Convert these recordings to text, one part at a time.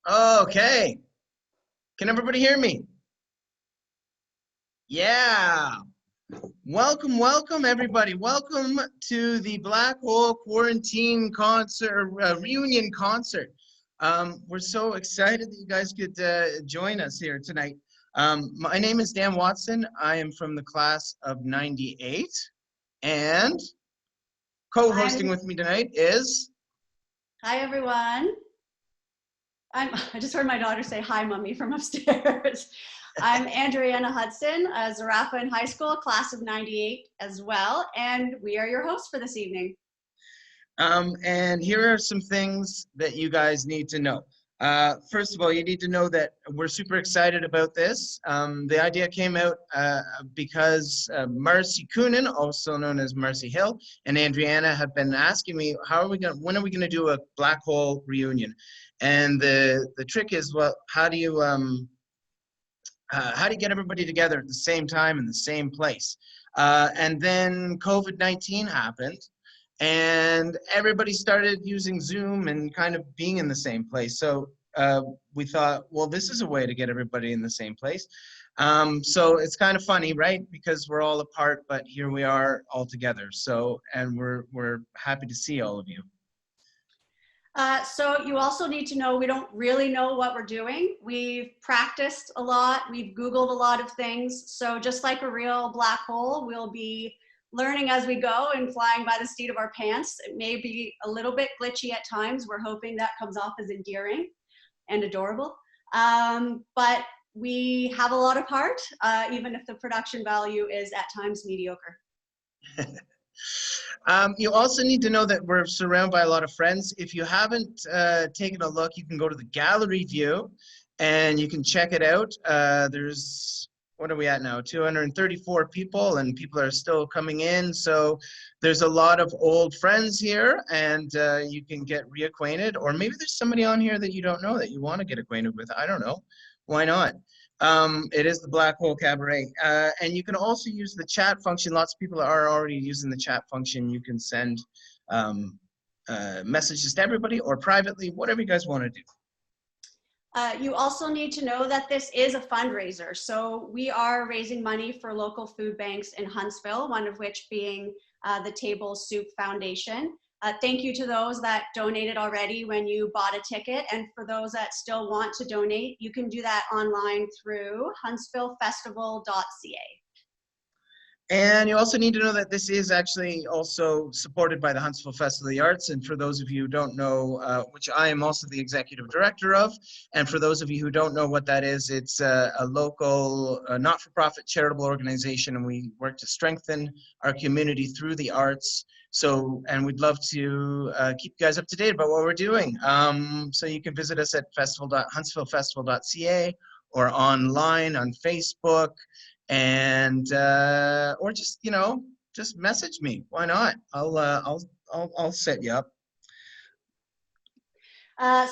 Okay. Can everybody hear me? Yeah. Welcome everybody. Welcome to the Black Hole Quarantine concert, reunion concert. We're so excited that you guys could join us here tonight. My name is Dan Watson. I am from the class of 98, and co-hosting with me tonight is... Hi, everyone. I just heard my daughter say hi, mommy, from upstairs. I'm Andriana Hudson, a Zarafa in high school, class of 98 as well, and we are your hosts for this evening. And here are some things that you guys need to know. First of all, you need to know that we're super excited about this. The idea came out because Marcy Coonan, also known as Marcy Hill, and Andriana have been asking me, when are we gonna do a Black Hole reunion? And the trick is, well, how do you get everybody together at the same time in the same place? And then COVID-19 happened, and everybody started using Zoom and kind of being in the same place. So we thought, well, this is a way to get everybody in the same place. So it's kind of funny, right? Because we're all apart, but here we are all together. So, and we're happy to see all of you. So you also need to know we don't really know what we're doing. We've practiced a lot. We've Googled a lot of things. So just like a real black hole, we'll be learning as we go and flying by the seat of our pants. It may be a little bit glitchy at times. We're hoping that comes off as endearing and adorable. But we have a lot of heart, even if the production value is at times mediocre. You also need to know that we're surrounded by a lot of friends. If you haven't taken a look, you can go to the gallery view and you can check it out. There's, what are we at now? 234 people, and people are still coming in. So there's a lot of old friends here, and you can get reacquainted. Or maybe there's somebody on here that you don't know that you want to get acquainted with. I don't know. Why not? It is the Black Whole Cabaret. And you can also use the chat function. Lots of people are already using the chat function. You can send messages to everybody or privately, whatever you guys want to do. You also need to know that this is a fundraiser. So we are raising money for local food banks in Huntsville, one of which being the Table Soup Foundation. Thank you to those that donated already when you bought a ticket. And for those that still want to donate, you can do that online through huntsvillefestival.ca. And you also need to know that this is actually also supported by the Huntsville Festival of the Arts. And for those of you who don't know, which I am also the executive director of, and for those of you who don't know what that is, it's a local not-for-profit charitable organization, and we work to strengthen our community through the arts. So, and we'd love to keep you guys up to date about what we're doing. So you can visit us at huntsvillefestival.ca or online on Facebook. And or just, you know, just message me. Why not? I'll set you up.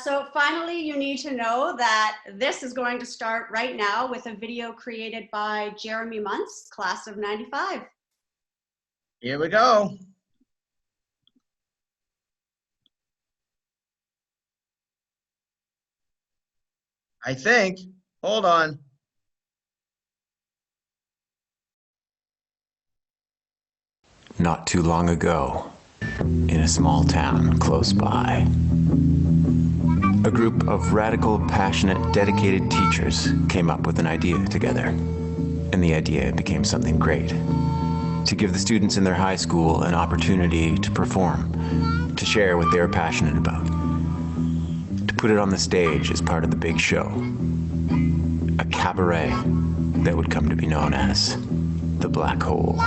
So finally, you need to know that this is going to start right now with a video created by Jeremy Muntz, class of 95. Here we go. I think. Hold on. Not too long ago, in a small town close by, a group of radical, passionate, dedicated teachers came up with an idea together. And the idea became something great. To give the students in their high school an opportunity to perform, to share what they're passionate about. To put it on the stage as part of the big show. A cabaret that would come to be known as the Black Hole.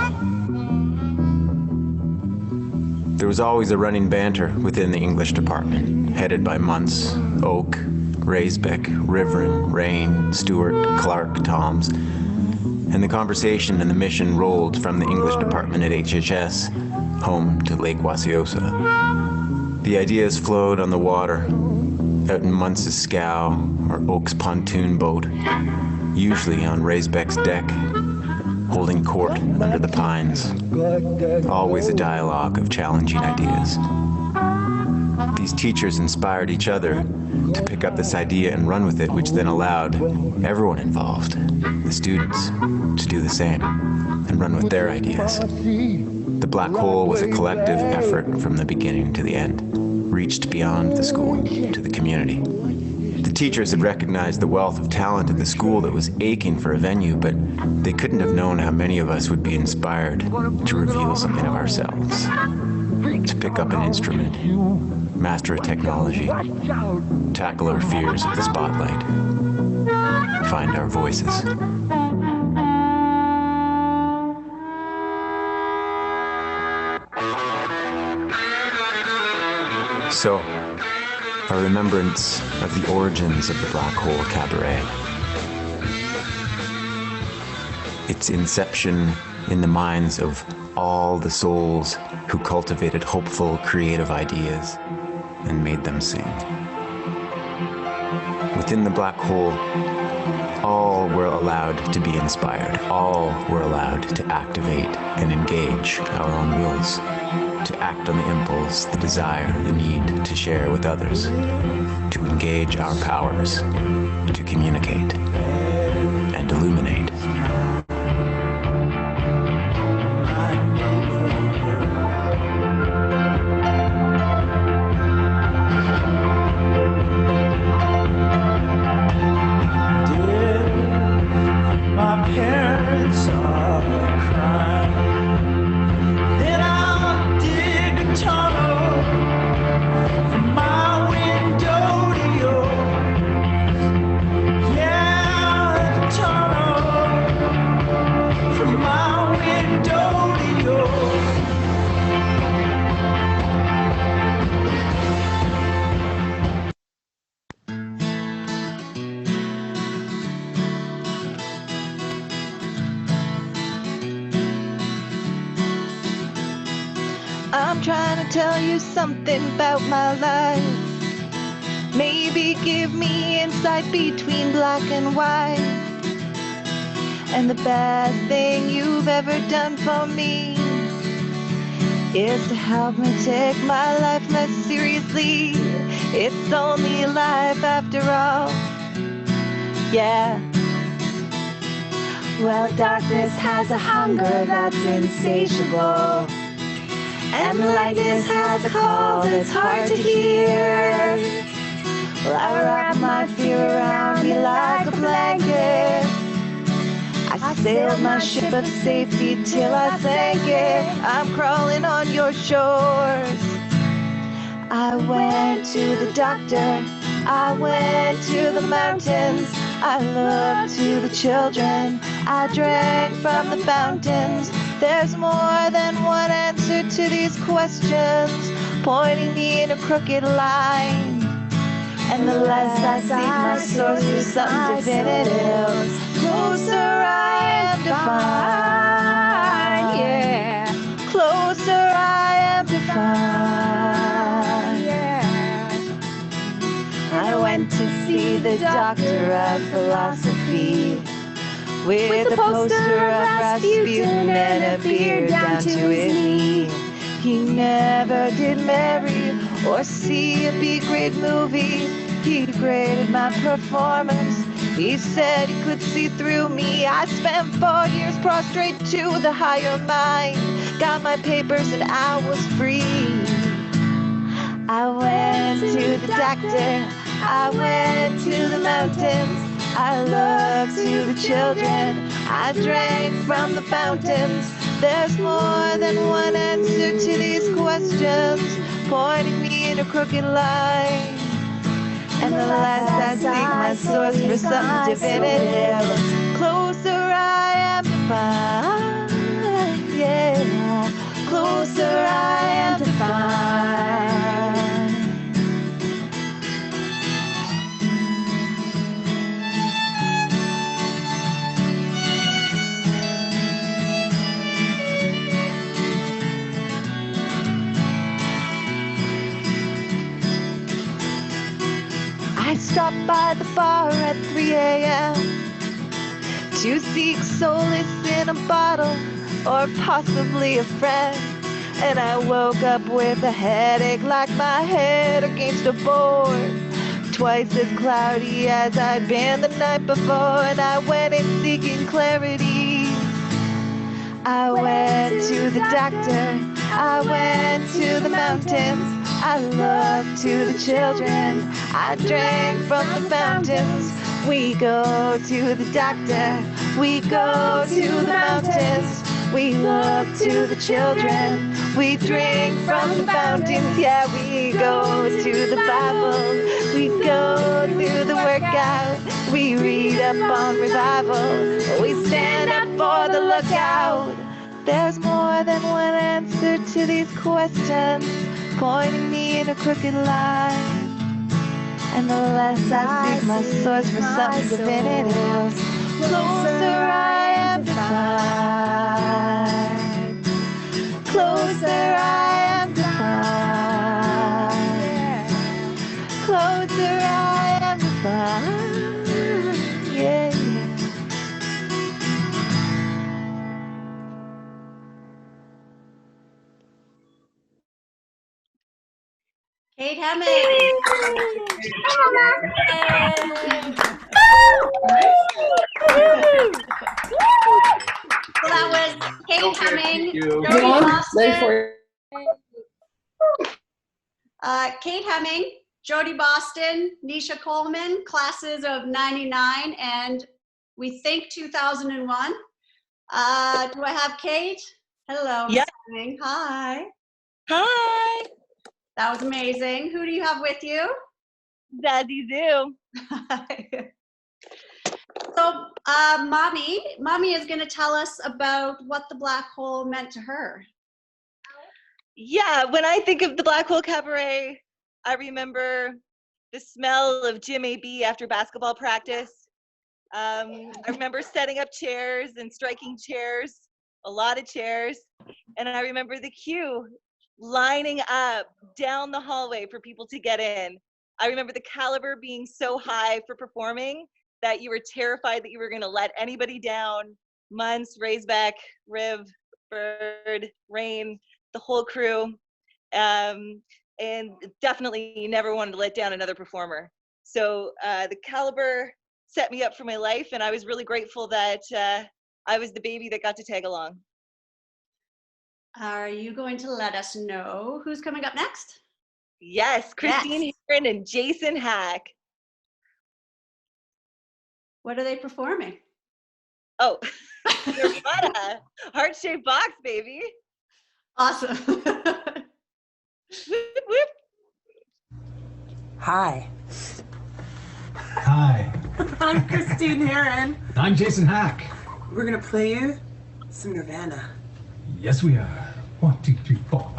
There was always a running banter within the English department, headed by Muntz, Oak, Raisbeck, Riverin, Rain, Stewart, Clark, Toms, and the conversation and the mission rolled from the English department at HHS home to Lake Wasiosa. The ideas flowed on the water, out in Muntz's scow or Oak's pontoon boat, usually on Raisbeck's deck, holding court under the pines. Always a dialogue of challenging ideas. These teachers inspired each other to pick up this idea and run with it, which then allowed everyone involved, the students, to do the same and run with their ideas. The Black Hole was a collective effort from the beginning to the end, reached beyond the school to the community. The teachers had recognized the wealth of talent at the school that was aching for a venue, but they couldn't have known how many of us would be inspired to reveal something of ourselves, to pick up an instrument, master a technology, tackle our fears of the spotlight, find our voices. So, a remembrance of the origins of the Black Hole Cabaret. Its inception in the minds of all the souls who cultivated hopeful, creative ideas and made them sing. Within the Black Hole, all were allowed to be inspired. All were allowed to activate and engage our own wills, to act on the impulse, the desire, the need to share with others, to engage our powers, to communicate and illuminate. I'm trying to tell you something about my life. Maybe give me insight between black and white. And the bad thing you've ever done for me is to help me take my life less seriously. It's only life after all. Yeah. Well, darkness has a hunger that's insatiable. And lightness has a call that's hard to hear. Well, I wrap my fear around me like a blanket. I sailed my ship of safety till I sank it. I'm crawling on your shores. I went to the doctor. I went to the mountains. I looked to the children. I drank from the fountains. There's more than one answer to these questions, pointing me in a crooked line. And the less I seek my source for something definitive, closer I am to find. Yeah, closer I am to find. Yeah. I went to see the doctor of philosophy, with a poster of Rasputin and a beard down to his knee. He never did marry or see a B-grade movie. He graded my performance. He said he could see through me. I spent 4 years prostrate to the higher mind. Got my papers and I was free. I went to the doctor. I went to the mountains. I looked to the children. I drank from the fountains. There's more than one answer to these questions, pointing me in a crooked line. And the less I seek my source for something definitive, closer I am to find. Yeah, closer I am to find. I stopped by the bar at 3 a.m. to seek solace in a bottle or possibly a friend. And I woke up with a headache like my head against a board. Twice as cloudy as I'd been the night before, and I went in seeking clarity. I went to the doctor, I went to the mountains, I looked to the children, I drank from the fountains. We go to the doctor, we go to the mountains, we look to the children, we drink from the fountains. Yeah, we go to the Bible, we go through the workout, we read up on revival, we stand up for the lookout. There's more than one answer to these questions, pointing me in a crooked line. And the less I seek my source for something definitive, closer I am to find. Closer I am to find. Closer I am to find. Yeah. Kate Hemming. So that was Kate Hemming, Jody Boston, Kate Hemming, Jody Boston, Nisha Coleman, classes of '99 and we think 2001. Do I have Kate? Hello, Ms. Hemming. Hi. Hi. That was amazing. Who do you have with you? Daddy Zoo. So, Mommy is going to tell us about what the Black Hole meant to her. Yeah, when I think of the Black Hole Cabaret, I remember the smell of Gym AB after basketball practice. I remember setting up chairs and striking chairs, a lot of chairs. And I remember the queue lining up down the hallway for people to get in. I remember the caliber being so high for performing that you were terrified that you were going to let anybody down. Muntz, Raisbeck, Riv, Bird, Rain, the whole crew. And definitely you never wanted to let down another performer. So the caliber set me up for my life, and I was really grateful that I was the baby that got to tag along. Are you going to let us know who's coming up next? Yes, Christine Heron and Jason Hack. What are they performing? Oh, Nirvana, heart-shaped box, baby. Awesome. Whoop, whoop. Hi. Hi, I'm Christine Heron. I'm Jason Hack. We're gonna play you some Nirvana. Yes, we are. 1, 2, 3, 4.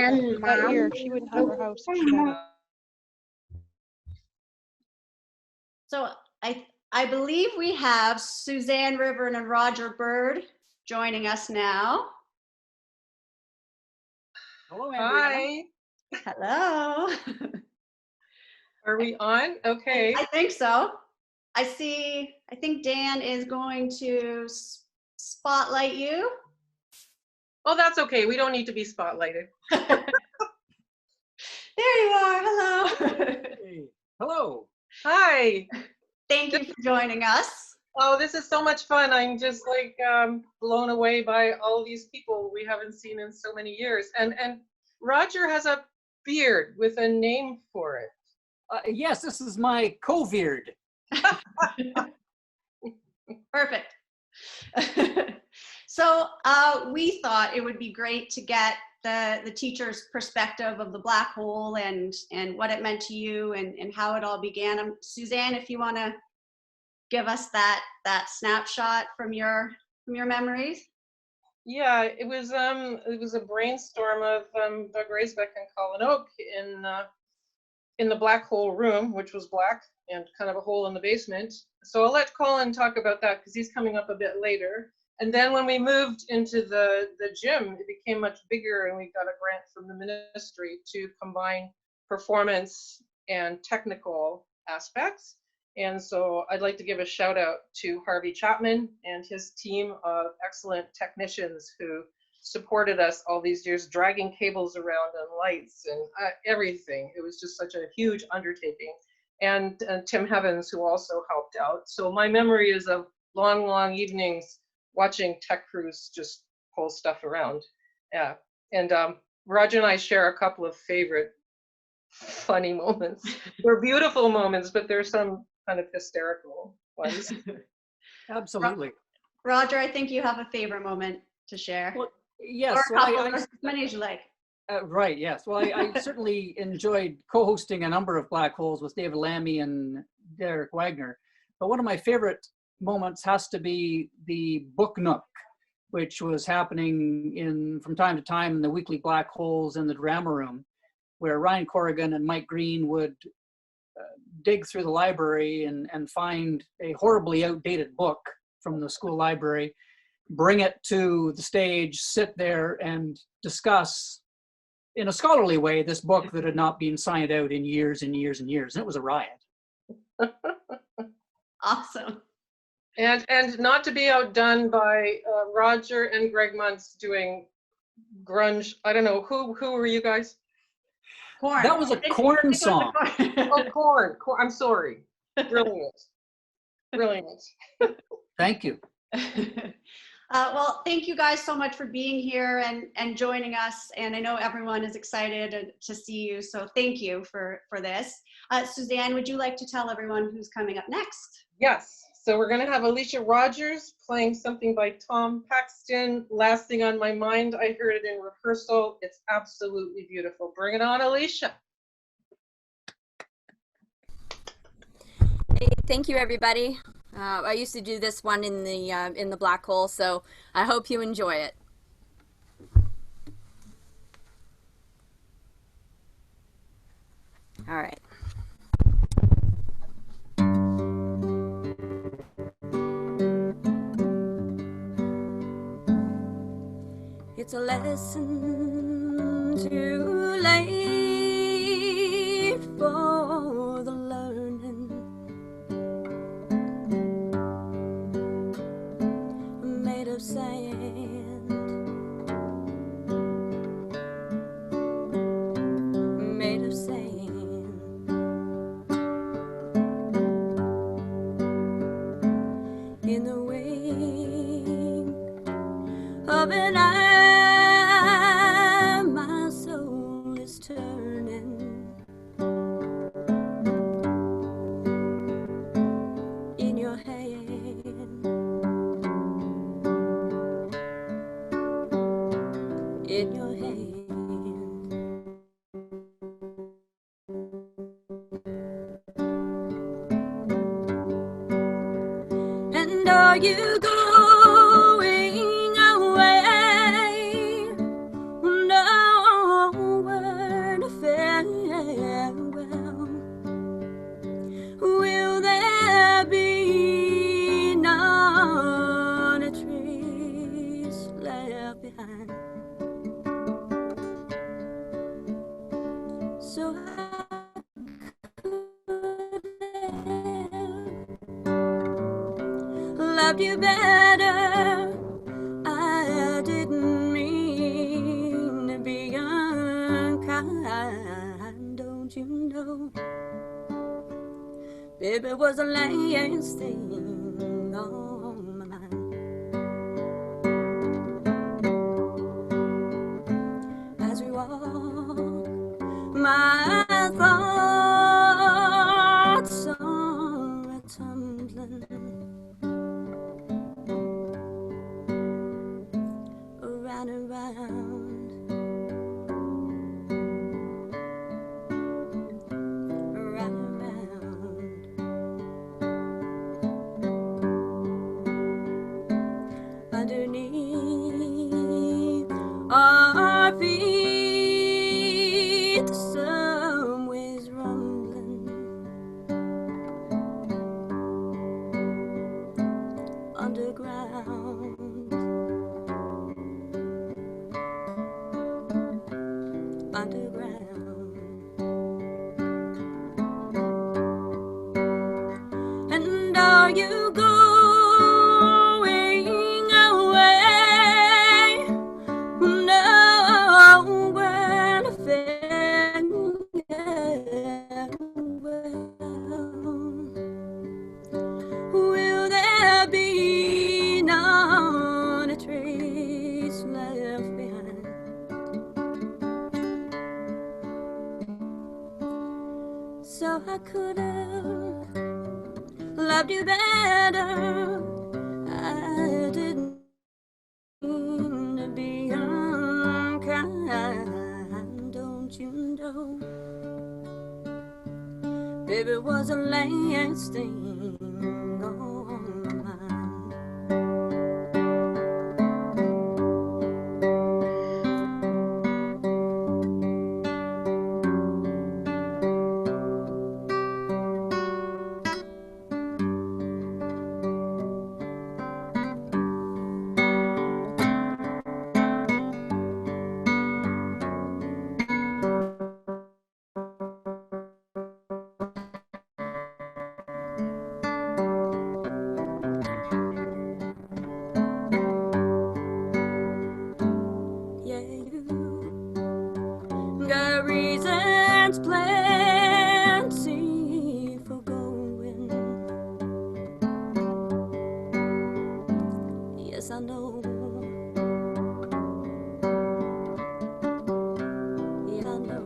And that year, she wouldn't have her house if she hadn't. So I believe we have Suzanne Rivern and Roger Bird joining us now. Hello, Andrea. Hi. Hello. Are we on? Okay. I think so. I think Dan is going to spotlight you. Oh, that's okay. We don't need to be spotlighted. There you are. Hello. Hey. Hello. Hi. Thank you for joining us. Oh, this is so much fun. I'm just like blown away by all these people we haven't seen in so many years. And Roger has a beard with a name for it. Yes, this is my co-beard. Perfect. So we thought it would be great to get the teacher's perspective of the Black Hole and what it meant to you and how it all began. Suzanne, if you want to give us that snapshot from your memories. Yeah, it was a brainstorm of Doug Raisbeck and Colin Oak in the Black Hole room, which was black and kind of a hole in the basement. So I'll let Colin talk about that because he's coming up a bit later. And then when we moved into the gym, it became much bigger, and we got a grant from the ministry to combine performance and technical aspects. And so I'd like to give a shout out to Harvey Chapman and his team of excellent technicians who supported us all these years, dragging cables around and lights and everything. It was just such a huge undertaking. And Tim Heavens, who also helped out. So my memory is of long, long evenings watching tech crews just pull stuff around. Yeah. And Roger and I share a couple of favorite funny moments. They're beautiful moments, but there's some kind of hysterical ones. Absolutely. Roger, I think you have a favorite moment to share. Well, yes. Or a couple, or as many as you like. Right, yes. Well, I certainly enjoyed co-hosting a number of Black Holes with David Lammy and Derek Wagner. But one of my favorite moments has to be the Book Nook, which was happening from time to time in the weekly Black Holes in the drama room, where Ryan Corrigan and Mike Green would dig through the library and find a horribly outdated book from the school library, bring it to the stage, sit there and discuss in a scholarly way this book that had not been signed out in years and years and years. And it was a riot. Awesome. And not to be outdone by Roger and Greg Muntz doing grunge. I don't know, who were you guys? Korn. That was a Korn song. Oh, Korn. I'm sorry. Brilliant. Brilliant. Thank you. Well, thank you guys so much for being here and joining us. And I know everyone is excited to see you. So thank you for this. Suzanne, would you like to tell everyone who's coming up next? Yes. So we're going to have Alicia Rogers playing something by Tom Paxton. Last Thing on My Mind. I heard it in rehearsal. It's absolutely beautiful. Bring it on, Alicia. Hey, thank you, everybody. I used to do this one in the Black Hole, so I hope you enjoy it. All right. It's a lesson too late for the learning. Made of sand, made of sand. In the wake of an eye, my soul is turning. In your hand, in your hand. And are you going away? No so I loved you better. I didn't mean to be unkind, don't you know? Baby, it was the last thing on my mind. As we walk, my thoughts are tumbling around and round, around and round. Underneath our feet, the sun was rumbling. Underground, underground. And are you going away? Nowhere to farewell. Will there be not a trace left behind? So I could have loved you better. I didn't mean to be unkind, don't you know? Baby, it was the last thing on my mind. Yeah, you got reasons plenty for going. Yes, I know. Yeah, I know.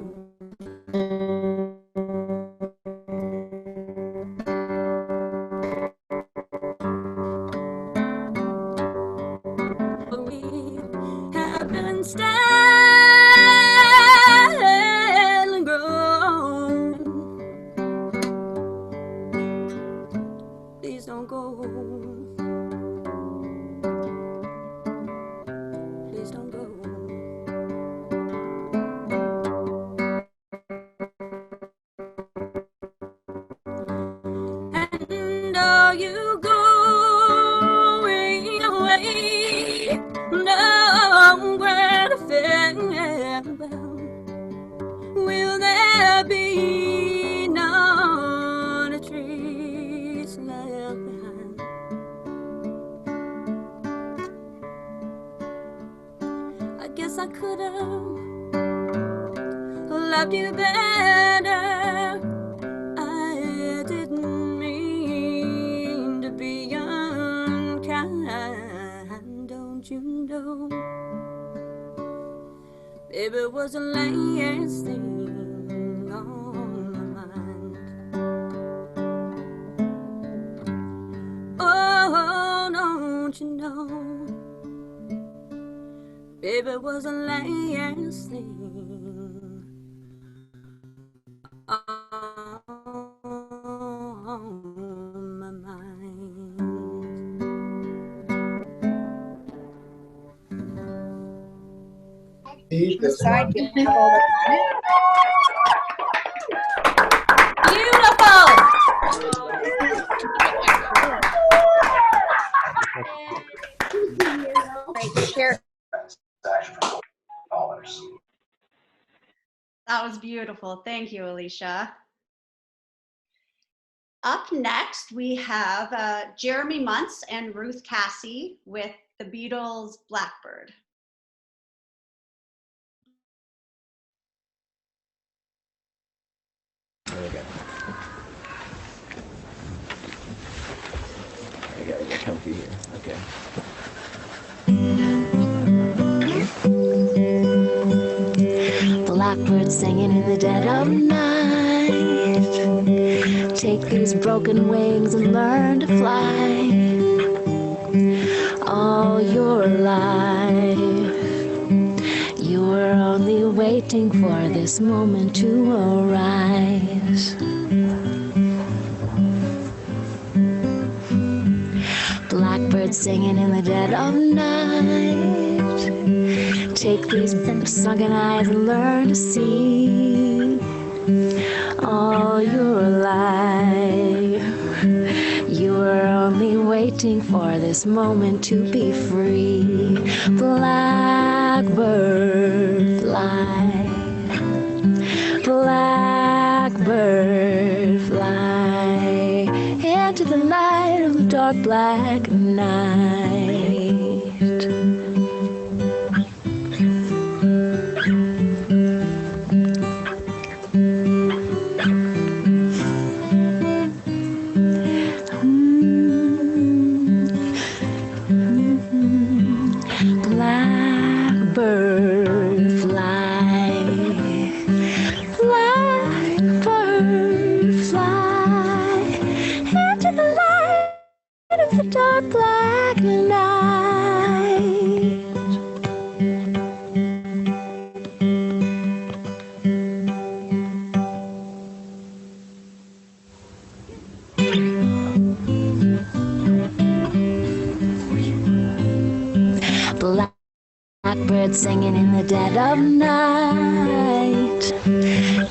But we have been still growing. Please don't go. Please don't go. And are you going away? Nowhere to farewell. Will there be not a trace left behind? I guess I could have loved you better. I didn't mean to be unkind, don't you know? Baby, it was the last thing on my mind. Oh, don't you know? Baby, it was the last thing on my mind. Beautiful. That was beautiful. Thank you, Alicia. Up next, we have Jeremy Muntz and Ruth Cassie with the Beatles' Blackbird. There we go. I gotta get comfy here. Okay. Blackbird singing in the dead of night. Take these broken wings and learn to fly. All your life, you were only waiting for this moment to arise. Blackbird singing in the dead of night. Take these sunken eyes and learn to see. All your life, you were only waiting for this moment to be free. Blackbird fly, blackbird fly into the light of the dark black night. Blackbird fly, blackbird fly into the light of the dark black night. Blackbird singing in the dead of night.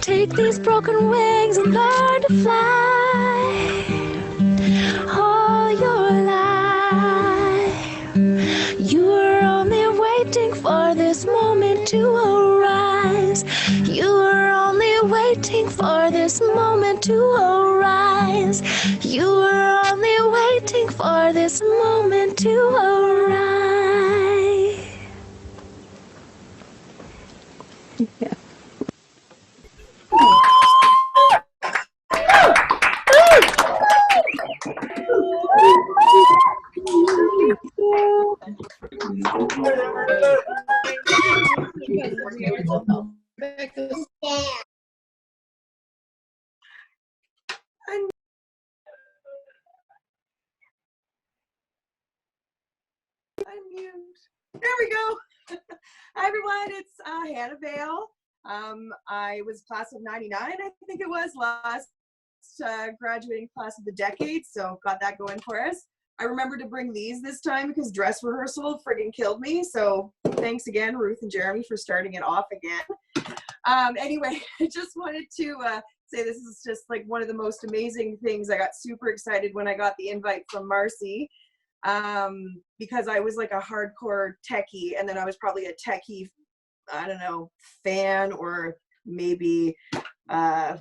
Take these broken wings and learn to fly. All your life, you were only waiting for this moment to arise. You were only waiting for this moment to arise. You were only waiting for this moment to arise. Yeah. Unmute. There we go. Hi everyone, it's Hannah Vale. I was class of '99, I think it was, last graduating class of the decade, so got that going for us. I remember to bring these this time because dress rehearsal friggin' killed me, so thanks again, Ruth and Jeremy, for starting it off again. Anyway, I just wanted to say this is just like one of the most amazing things. I got super excited when I got the invite from Marcy, because I was like a hardcore techie, and then I was probably a techie, I don't know, fan, or maybe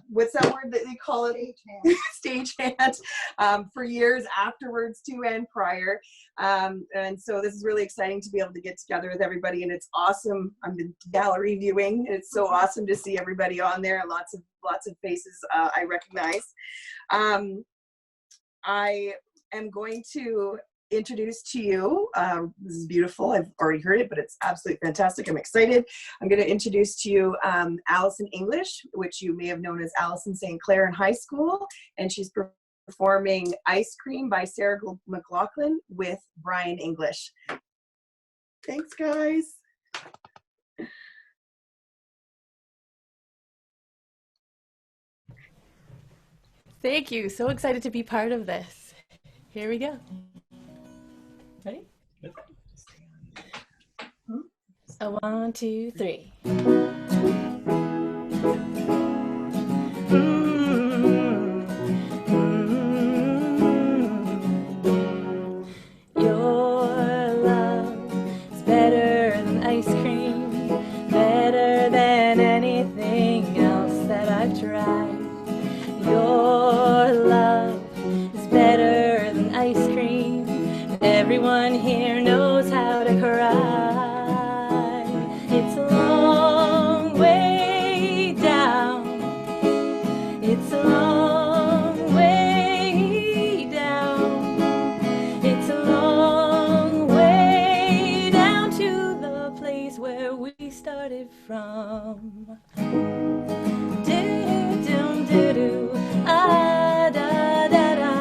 what's that word that they call it? Stagehand. For years afterwards too, and prior. And so this is really exciting to be able to get together with everybody, and it's awesome. I'm in gallery viewing, and it's so awesome to see everybody on there. Lots of faces I recognize. I am going to introduce to you, this is beautiful, I've already heard it, but it's absolutely fantastic. I'm excited. I'm going to introduce to you Allison English, which you may have known as Allison St. Clair in high school, and she's performing Ice Cream by Sarah McLachlan with Brian English. Thanks, guys. Thank you. So excited to be part of this. Here we go. Ready? A 1, 2, 3. Your love is better than ice cream, better than anything tried. Your love is better than ice cream. Everyone here knows how to cry. It's a long way down. It's a long way down. It's a long way down to the place where we started from. Do-do-dum, do-do, ah, da, da, da.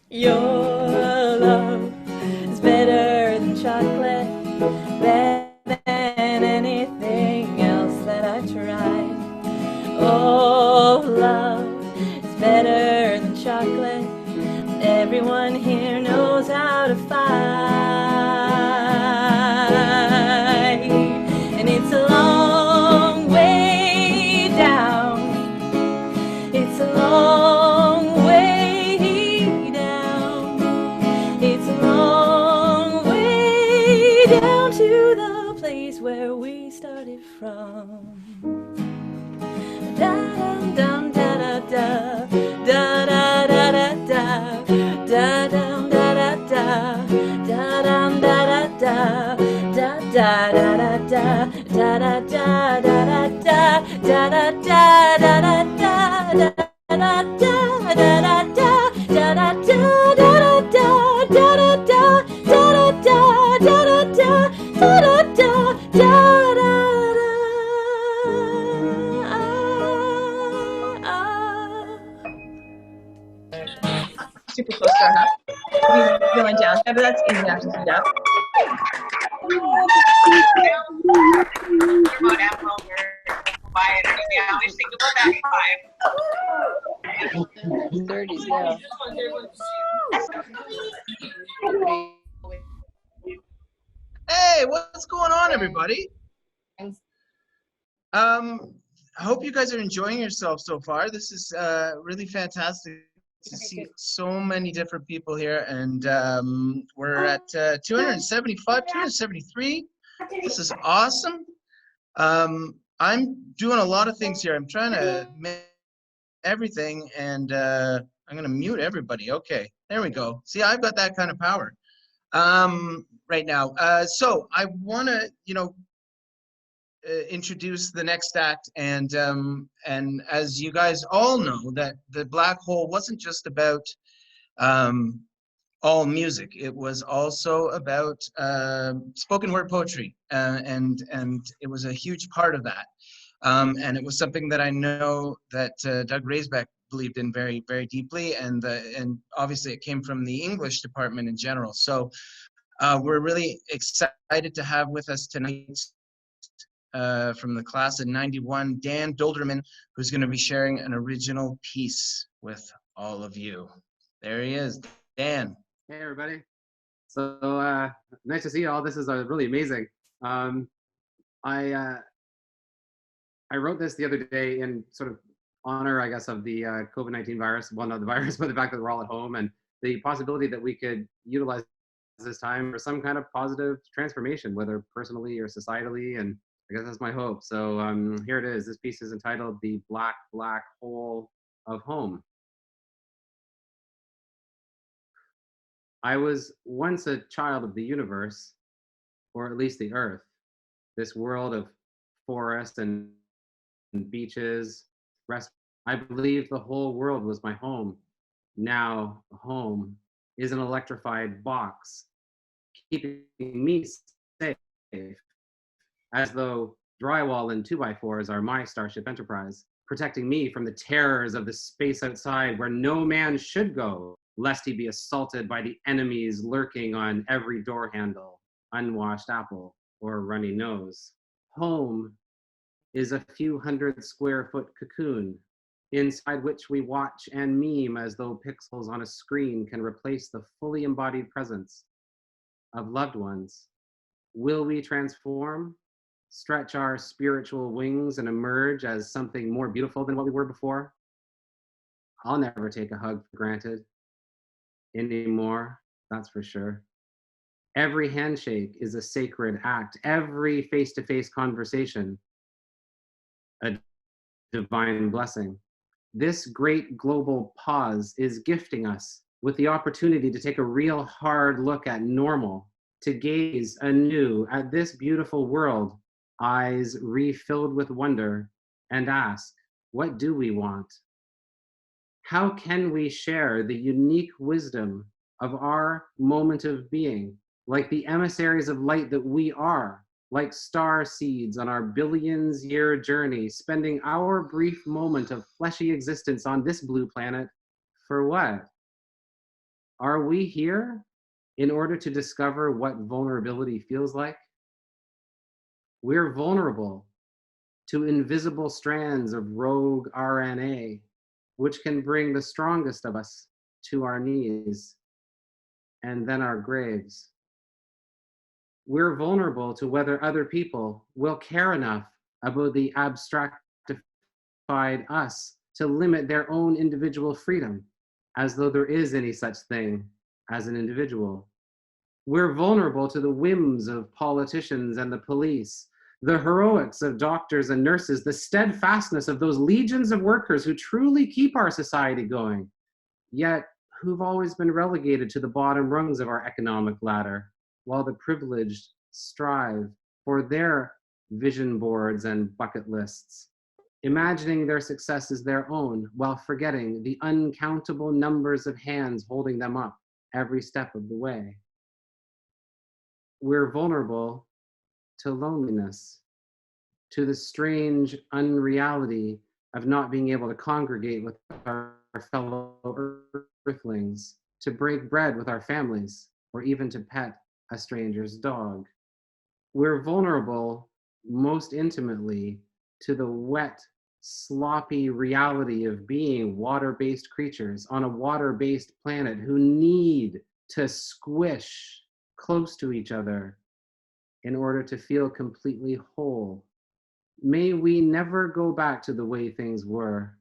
Your love is better than chocolate, better than anything else that I've tried. Oh, love is better than chocolate. Everyone here knows how to fight. And it's a long way down. It's a long way down. It's a long way down to the place where we started from. Da dum dum da da da da da da da da dum da da da da dum da da da da da da da da da da da da da da da da da da super close to our house. We'll be going down there, but that's easy enough to heat up. Hey, what's going on, everybody? I hope you guys are enjoying yourself so far. This is really fantastic to see so many different people here, and we're at 275, 273. This is awesome. I'm doing a lot of things here. I'm trying to make everything, and I'm going to mute everybody. Okay, there we go. See, I've got that kind of power right now. So I want to, introduce the next act, and as you guys all know, that the Black Hole wasn't just about all music. It was also about spoken word poetry, and it was a huge part of that. And it was something that I know that Doug Raisbeck believed in very, very deeply, and obviously it came from the English department in general. So we're really excited to have with us tonight from the class of '91, Dan Dolderman, who's going to be sharing an original piece with all of you. There he is, Dan. Hey, everybody. So nice to see you all. This is really amazing. I wrote this the other day in sort of honor, I guess, of the COVID-19 virus. Well, not the virus, but the fact that we're all at home, and the possibility that we could utilize this time for some kind of positive transformation, whether personally or societally. And I guess that's my hope. So here it is. This piece is entitled "The Black Hole of Home." I was once a child of the universe, or at least the earth, this world of forest and beaches. I believed the whole world was my home. Now, home is an electrified box, keeping me safe, as though drywall and 2x4s are my Starship Enterprise, protecting me from the terrors of the space outside where no man should go, lest he be assaulted by the enemies lurking on every door handle, unwashed apple, or runny nose. Home is a few 100-square-foot cocoon, inside which we watch and meme as though pixels on a screen can replace the fully embodied presence of loved ones. Will we transform, stretch our spiritual wings, and emerge as something more beautiful than what we were before? I'll never take a hug for granted anymore, that's for sure. Every handshake is a sacred act. Every face-to-face conversation, a divine blessing. This great global pause is gifting us with the opportunity to take a real hard look at normal, to gaze anew at this beautiful world, eyes refilled with wonder, and ask, what do we want? How can we share the unique wisdom of our moment of being, like the emissaries of light that we are, like star seeds on our billions-year journey, spending our brief moment of fleshy existence on this blue planet for what? Are we here in order to discover what vulnerability feels like? We're vulnerable to invisible strands of rogue RNA, which can bring the strongest of us to our knees and then our graves. We're vulnerable to whether other people will care enough about the abstractified us to limit their own individual freedom, as though there is any such thing as an individual. We're vulnerable to the whims of politicians and the police, the heroics of doctors and nurses, the steadfastness of those legions of workers who truly keep our society going, yet who've always been relegated to the bottom rungs of our economic ladder, while the privileged strive for their vision boards and bucket lists, imagining their success as their own while forgetting the uncountable numbers of hands holding them up every step of the way. We're vulnerable to loneliness, to the strange unreality of not being able to congregate with our fellow earthlings, to break bread with our families, or even to pet a stranger's dog. We're vulnerable most intimately to the wet, sloppy reality of being water-based creatures on a water-based planet who need to squish close to each other in order to feel completely whole. May we never go back to the way things were.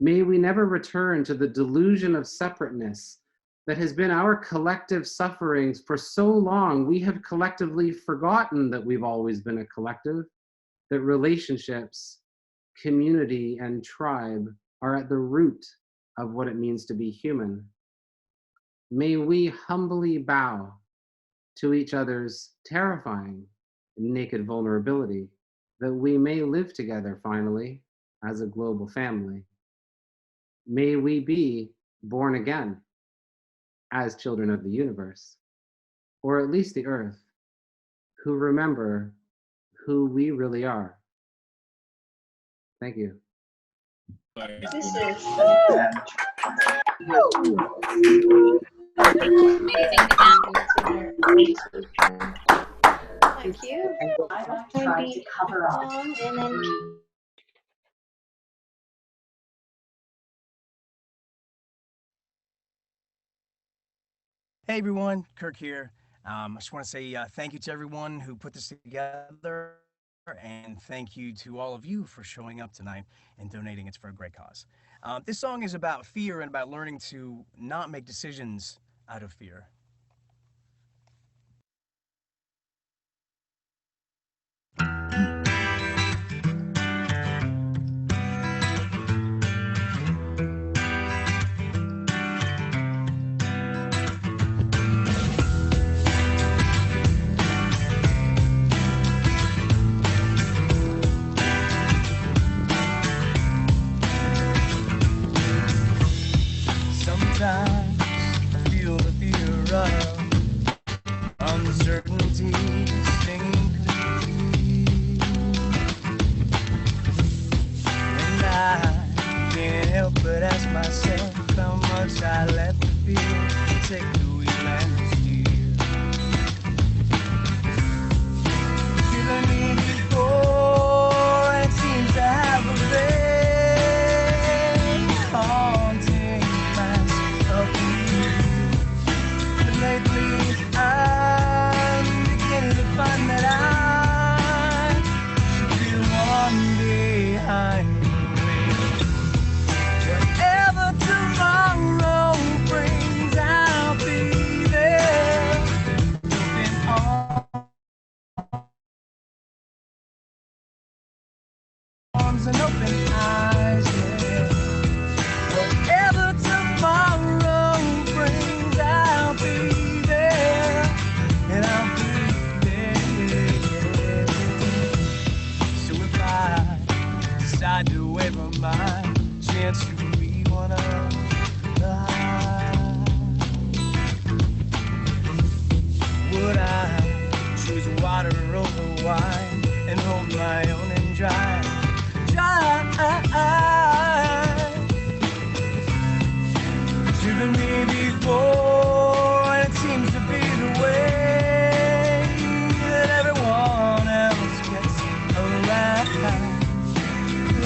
May we never return to the delusion of separateness that has been our collective sufferings for so long. We have collectively forgotten that we've always been a collective, that relationships, community, and tribe are at the root of what it means to be human. May we humbly bow to each other's terrifying, naked vulnerability, that we may live together finally as a global family. May we be born again as children of the universe, or at least the earth, who remember who we really are. Thank you. This is Thank you. I tried to cover up. And then Hey everyone, Kirk here. I just want to say thank you to everyone who put this together, and thank you to all of you for showing up tonight and donating. It's for a great cause. This song is about fear and about learning to not make decisions out of fear. Sometimes I feel the fear wine and hold my own and dry. Driven me before, and it seems to be the way that everyone else gets around.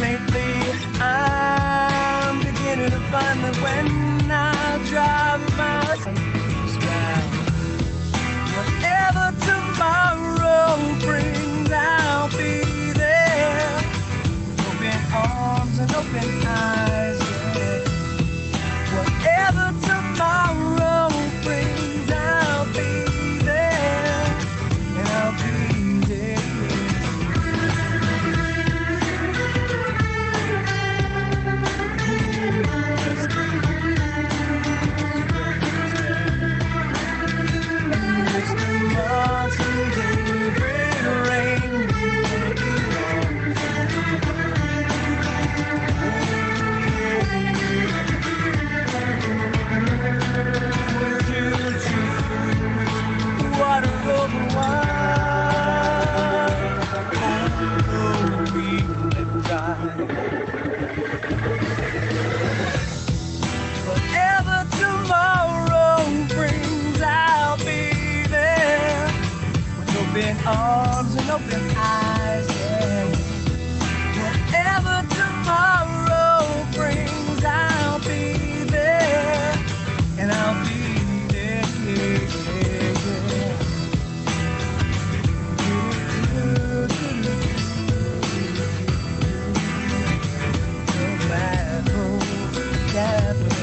Lately, I'm beginning to find that when I drive myself around, whatever tomorrow brings, I'll be there with open arms and open eyes. Yeah. Whatever tomorrow brings, I'll be there, and I'll be there. Whatever tomorrow brings, I'll be there with open arms and open eyes. Yeah. Whatever tomorrow brings, I'll be there, and I'll be there. Black Hole Cabaret.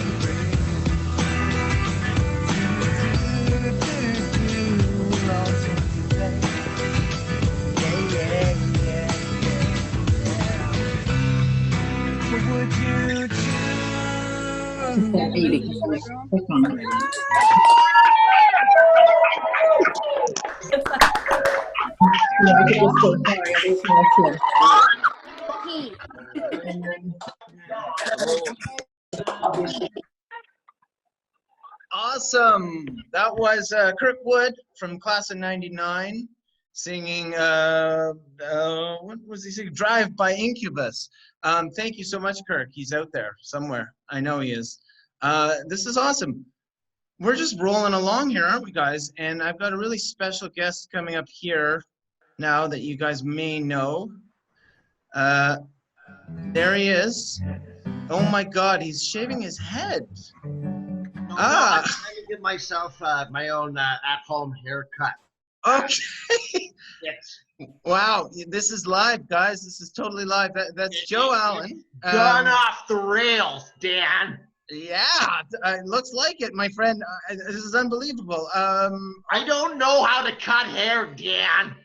Awesome. That was Kirk Wood from class of 99 singing, what was he singing? Drive by Incubus. Thank you so much, Kirk. He's out there somewhere. I know he is. This is awesome. We're just rolling along here, aren't we, guys? And I've got a really special guest coming up here now that you guys may know. There he is. Oh my God, he's shaving his head. I'm trying to give myself my own at-home haircut. Okay. Yes. Wow, this is live, guys. This is totally live. That's Joe Allen. Gone off the rails, Dan. Yeah, it looks like it, my friend. This is unbelievable. I don't know how to cut hair, Dan.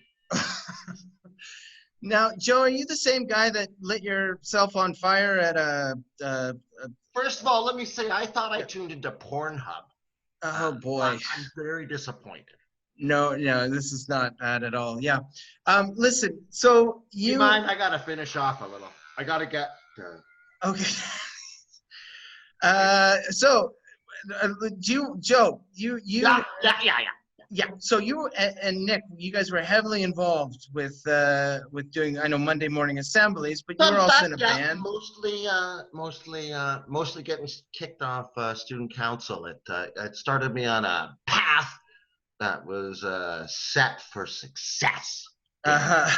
Now, Joe, are you the same guy that lit yourself on fire at a First of all, let me say, I thought I tuned into Pornhub. Oh, boy. I'm very disappointed. No, this is not that at all. Yeah. Listen, so Do you mind? I got to finish off a little. I got to get... Okay. So, Joe, you... Yeah. So you and Nick, you guys were heavily involved with doing, I know, Monday morning assemblies, but you were also in a band. Mostly getting kicked off student council. It started me on a path that was set for success. Uh-huh.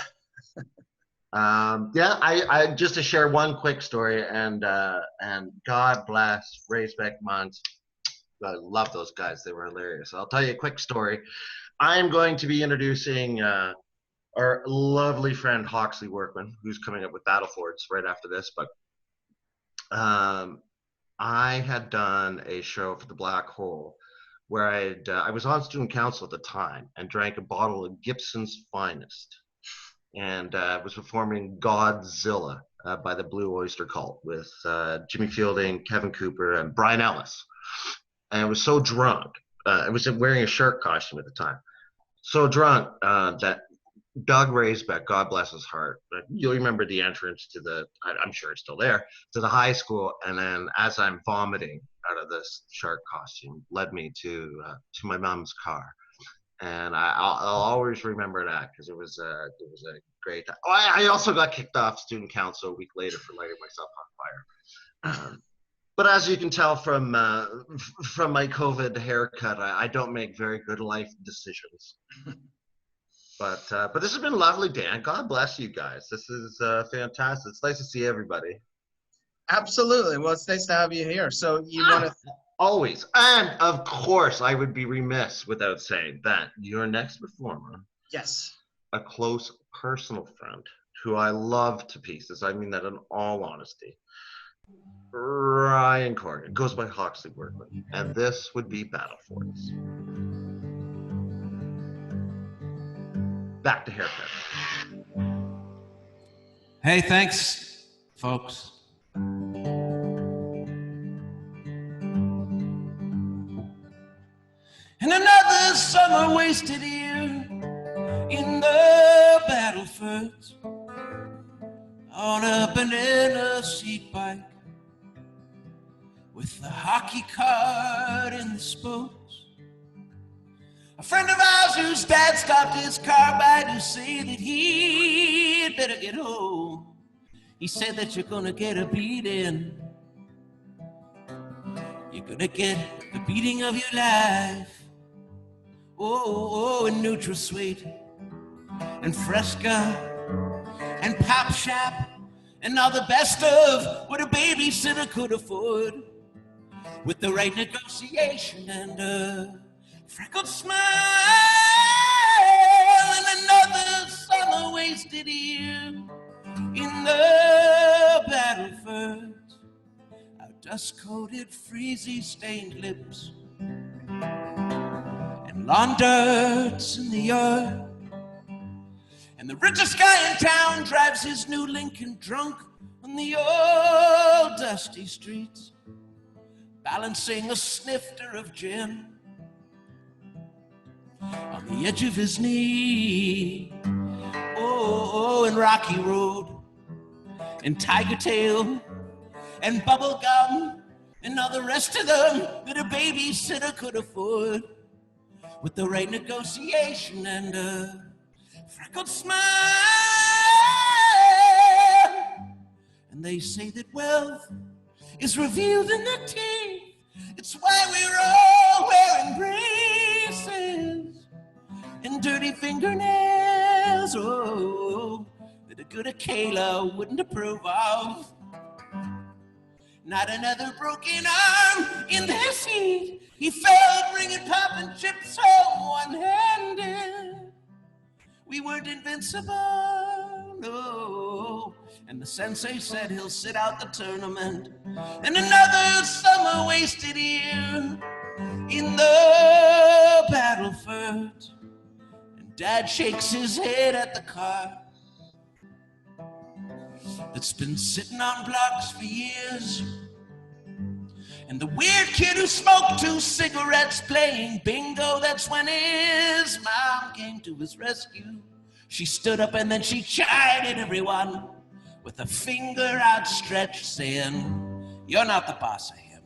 I just to share one quick story, and God bless Raceback Months. I love those guys. They were hilarious. I'll tell you a quick story. I'm going to be introducing our lovely friend Hawksley Workman, who's coming up with Battlefords right after this. But I had done a show for the Black Hole where I was on student council at the time and drank a bottle of Gibson's Finest, and was performing Godzilla by the Blue Oyster Cult with Jimmy Fielding, Kevin Cooper, and Brian Ellis. And I was so drunk. I was wearing a shark costume at the time. So drunk that Doug Raisbeck, God bless his heart, you'll remember the entrance to I'm sure it's still there, to the high school. And then as I'm vomiting out of this shark costume, led me to my mom's car. And I'll always remember that because it was a great time. Oh, I also got kicked off student council a week later for lighting myself on fire. But as you can tell from my COVID haircut, I don't make very good life decisions. But this has been lovely, Dan. God bless you guys. This is fantastic. It's nice to see everybody. Absolutely. Well, it's nice to have you here. So you want to always, and of course, I would be remiss without saying that your next performer, yes, a close personal friend who I love to pieces. I mean that in all honesty. Ryan Corgan goes by Hawksley Workman, and this would be Battle Forts. Back to haircut. Hey, thanks, folks. And another summer wasted here in the Battleford on a banana seat bike with the hockey card in the spokes. A friend of ours whose dad stopped his car by to say that he'd better get home. He said that you're gonna get a beating. You're gonna get the beating of your life. Oh, and NutraSweet, and Fresca, and Pop Shop, and all the best of what a babysitter could afford. With the right negotiation and a freckled smile, and another summer wasted here in the Battleford. Our dust-coated, freezy-stained lips and lawn dirts in the yard. And the richest guy in town drives his new Lincoln drunk on the old dusty streets, balancing a snifter of gin on the edge of his knee. Oh, and Rocky Road, and Tiger Tail, and Bubble Gum, and all the rest of them that a babysitter could afford. With the right negotiation and a freckled smile. And they say that wealth is revealed in the teeth. It's why we're all wearing braces and dirty fingernails. Oh, that a good Akela wouldn't approve of. Not another broken arm in this heat. He fell bringing pop and chips home one-handed. We weren't invincible, no. And the sensei said he'll sit out the tournament. And another summer wasted here in the Battleford. And Dad shakes his head at the car that's been sitting on blocks for years. And the weird kid who smoked 2 cigarettes playing bingo, that's when his mom came to his rescue. She stood up and then she chided everyone with a finger outstretched saying, you're not the boss of him.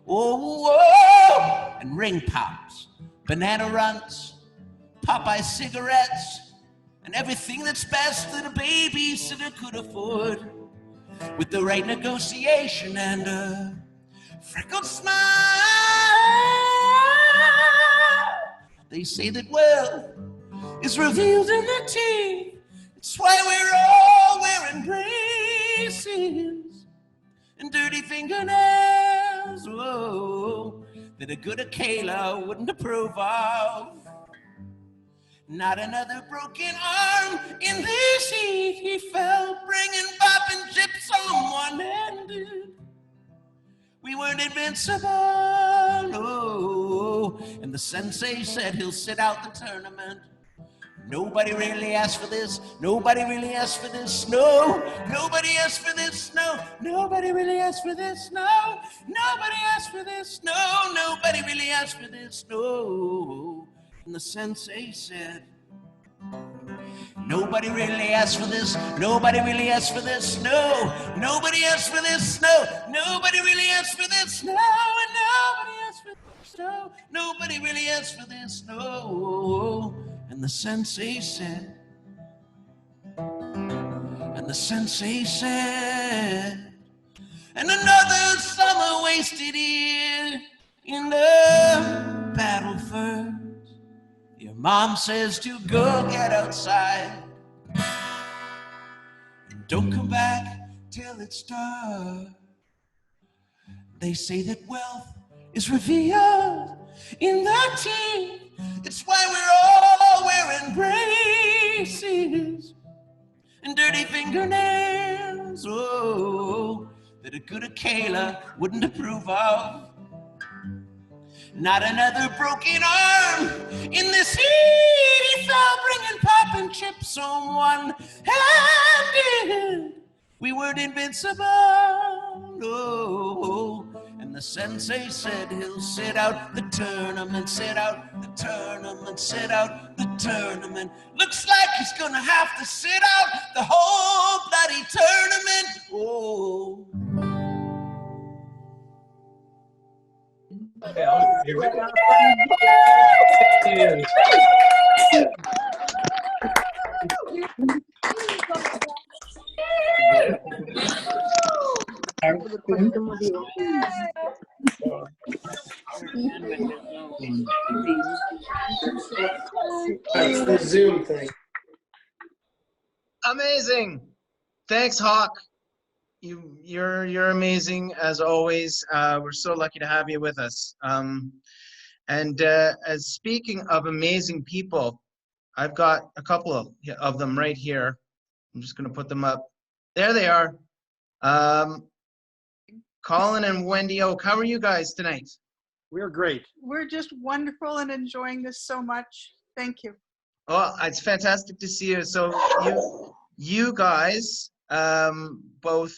Oh, and ring pops, banana runs, Popeye cigarettes, and everything that's best that a babysitter could afford. With the right negotiation and a freckled smile. They say that wealth is revealed in the teeth. It's why we're all wearing braces and dirty fingernails. Oh, that a good Akela wouldn't approve of. Not another broken arm in this heat. He fell bringing pop and chips on one-handed. We weren't invincible, no. And the sensei said he'll sit out the tournament. Nobody really asked for this. Nobody really asked for this. No. Nobody asked for this. No. Nobody really asked for this. No. Nobody asked for this. No. Nobody really asked for this. No. And the sensei said, nobody really asked for this. Nobody really asked for this. No. Nobody asked for this. No. Nobody really asked for this. No. And nobody asked for this. No, nobody really asked for this, no. And the sensei said, and the sensei said, and another summer wasted here in the battle first. Your mom says to go get outside and don't come back till it's dark. They say that wealth is revealed in the teeth. It's why we're all wearing braces and dirty fingernails. Oh, that a good Kayla wouldn't approve of. Not another broken arm in this heat. Fell bringing pop and chips on one handed. We weren't invincible. No. And the sensei said he'll sit out the tournament, sit out the tournament, sit out the tournament. Looks like he's gonna have to sit out the whole bloody tournament. Oh. That's the Zoom thing. Amazing. Thanks, Hawk. You're amazing as always. We're so lucky to have you with us. As speaking of amazing people, I've got a couple of them right here. I'm just going to put them up. There they are. Colin and Wendy Oak, how are you guys tonight? We're great. We're just wonderful and enjoying this so much. Thank you. Oh, it's fantastic to see you. So you guys both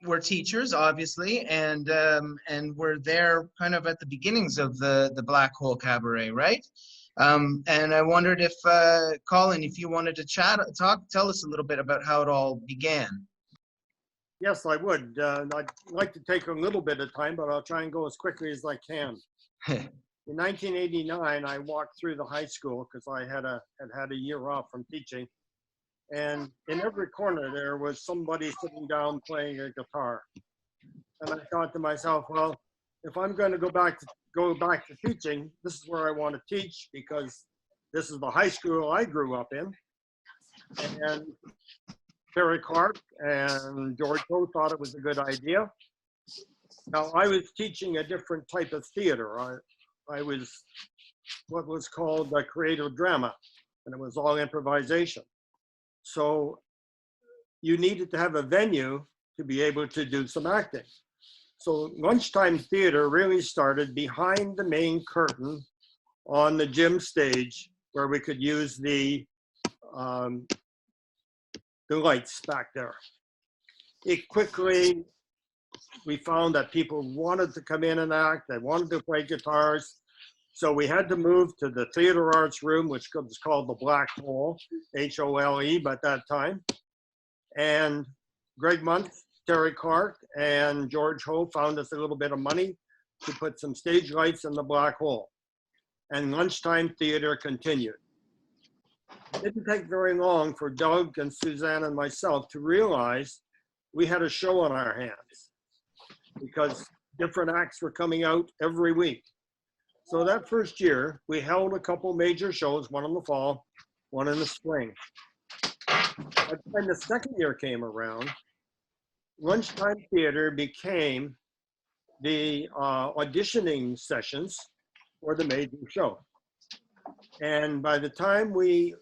were teachers, obviously, and were there kind of at the beginnings of the Black Hole Cabaret, right? And I wondered if Colin, if you wanted to tell us a little bit about how it all began. Yes, I would. I'd like to take a little bit of time, but I'll try and go as quickly as I can. In 1989, I walked through the high school because I had a year off from teaching. And in every corner there was somebody sitting down playing a guitar. And I thought to myself, well, if I'm going to go back to teaching, this is where I want to teach because this is the high school I grew up in. And Terry Clark and George Ho thought it was a good idea. Now, I was teaching a different type of theater. I was what was called creative drama, and it was all improvisation. So you needed to have a venue to be able to do some acting. So lunchtime theater really started behind the main curtain on the gym stage where we could use the lights back there. We found that people wanted to come in and act, they wanted to play guitars. So we had to move to the theater arts room, which was called the Black Hole, H-O-L-E by that time. And Greg Muntz, Terry Clark, and George Ho found us a little bit of money to put some stage lights in the Black Hole. And lunchtime theater continued. It didn't take very long for Doug and Suzanne and myself to realize we had a show on our hands because different acts were coming out every week. So that first year, we held a couple major shows, one in the fall, one in the spring. By the time the second year came around, lunchtime theater became the auditioning sessions for the major show. And by the time we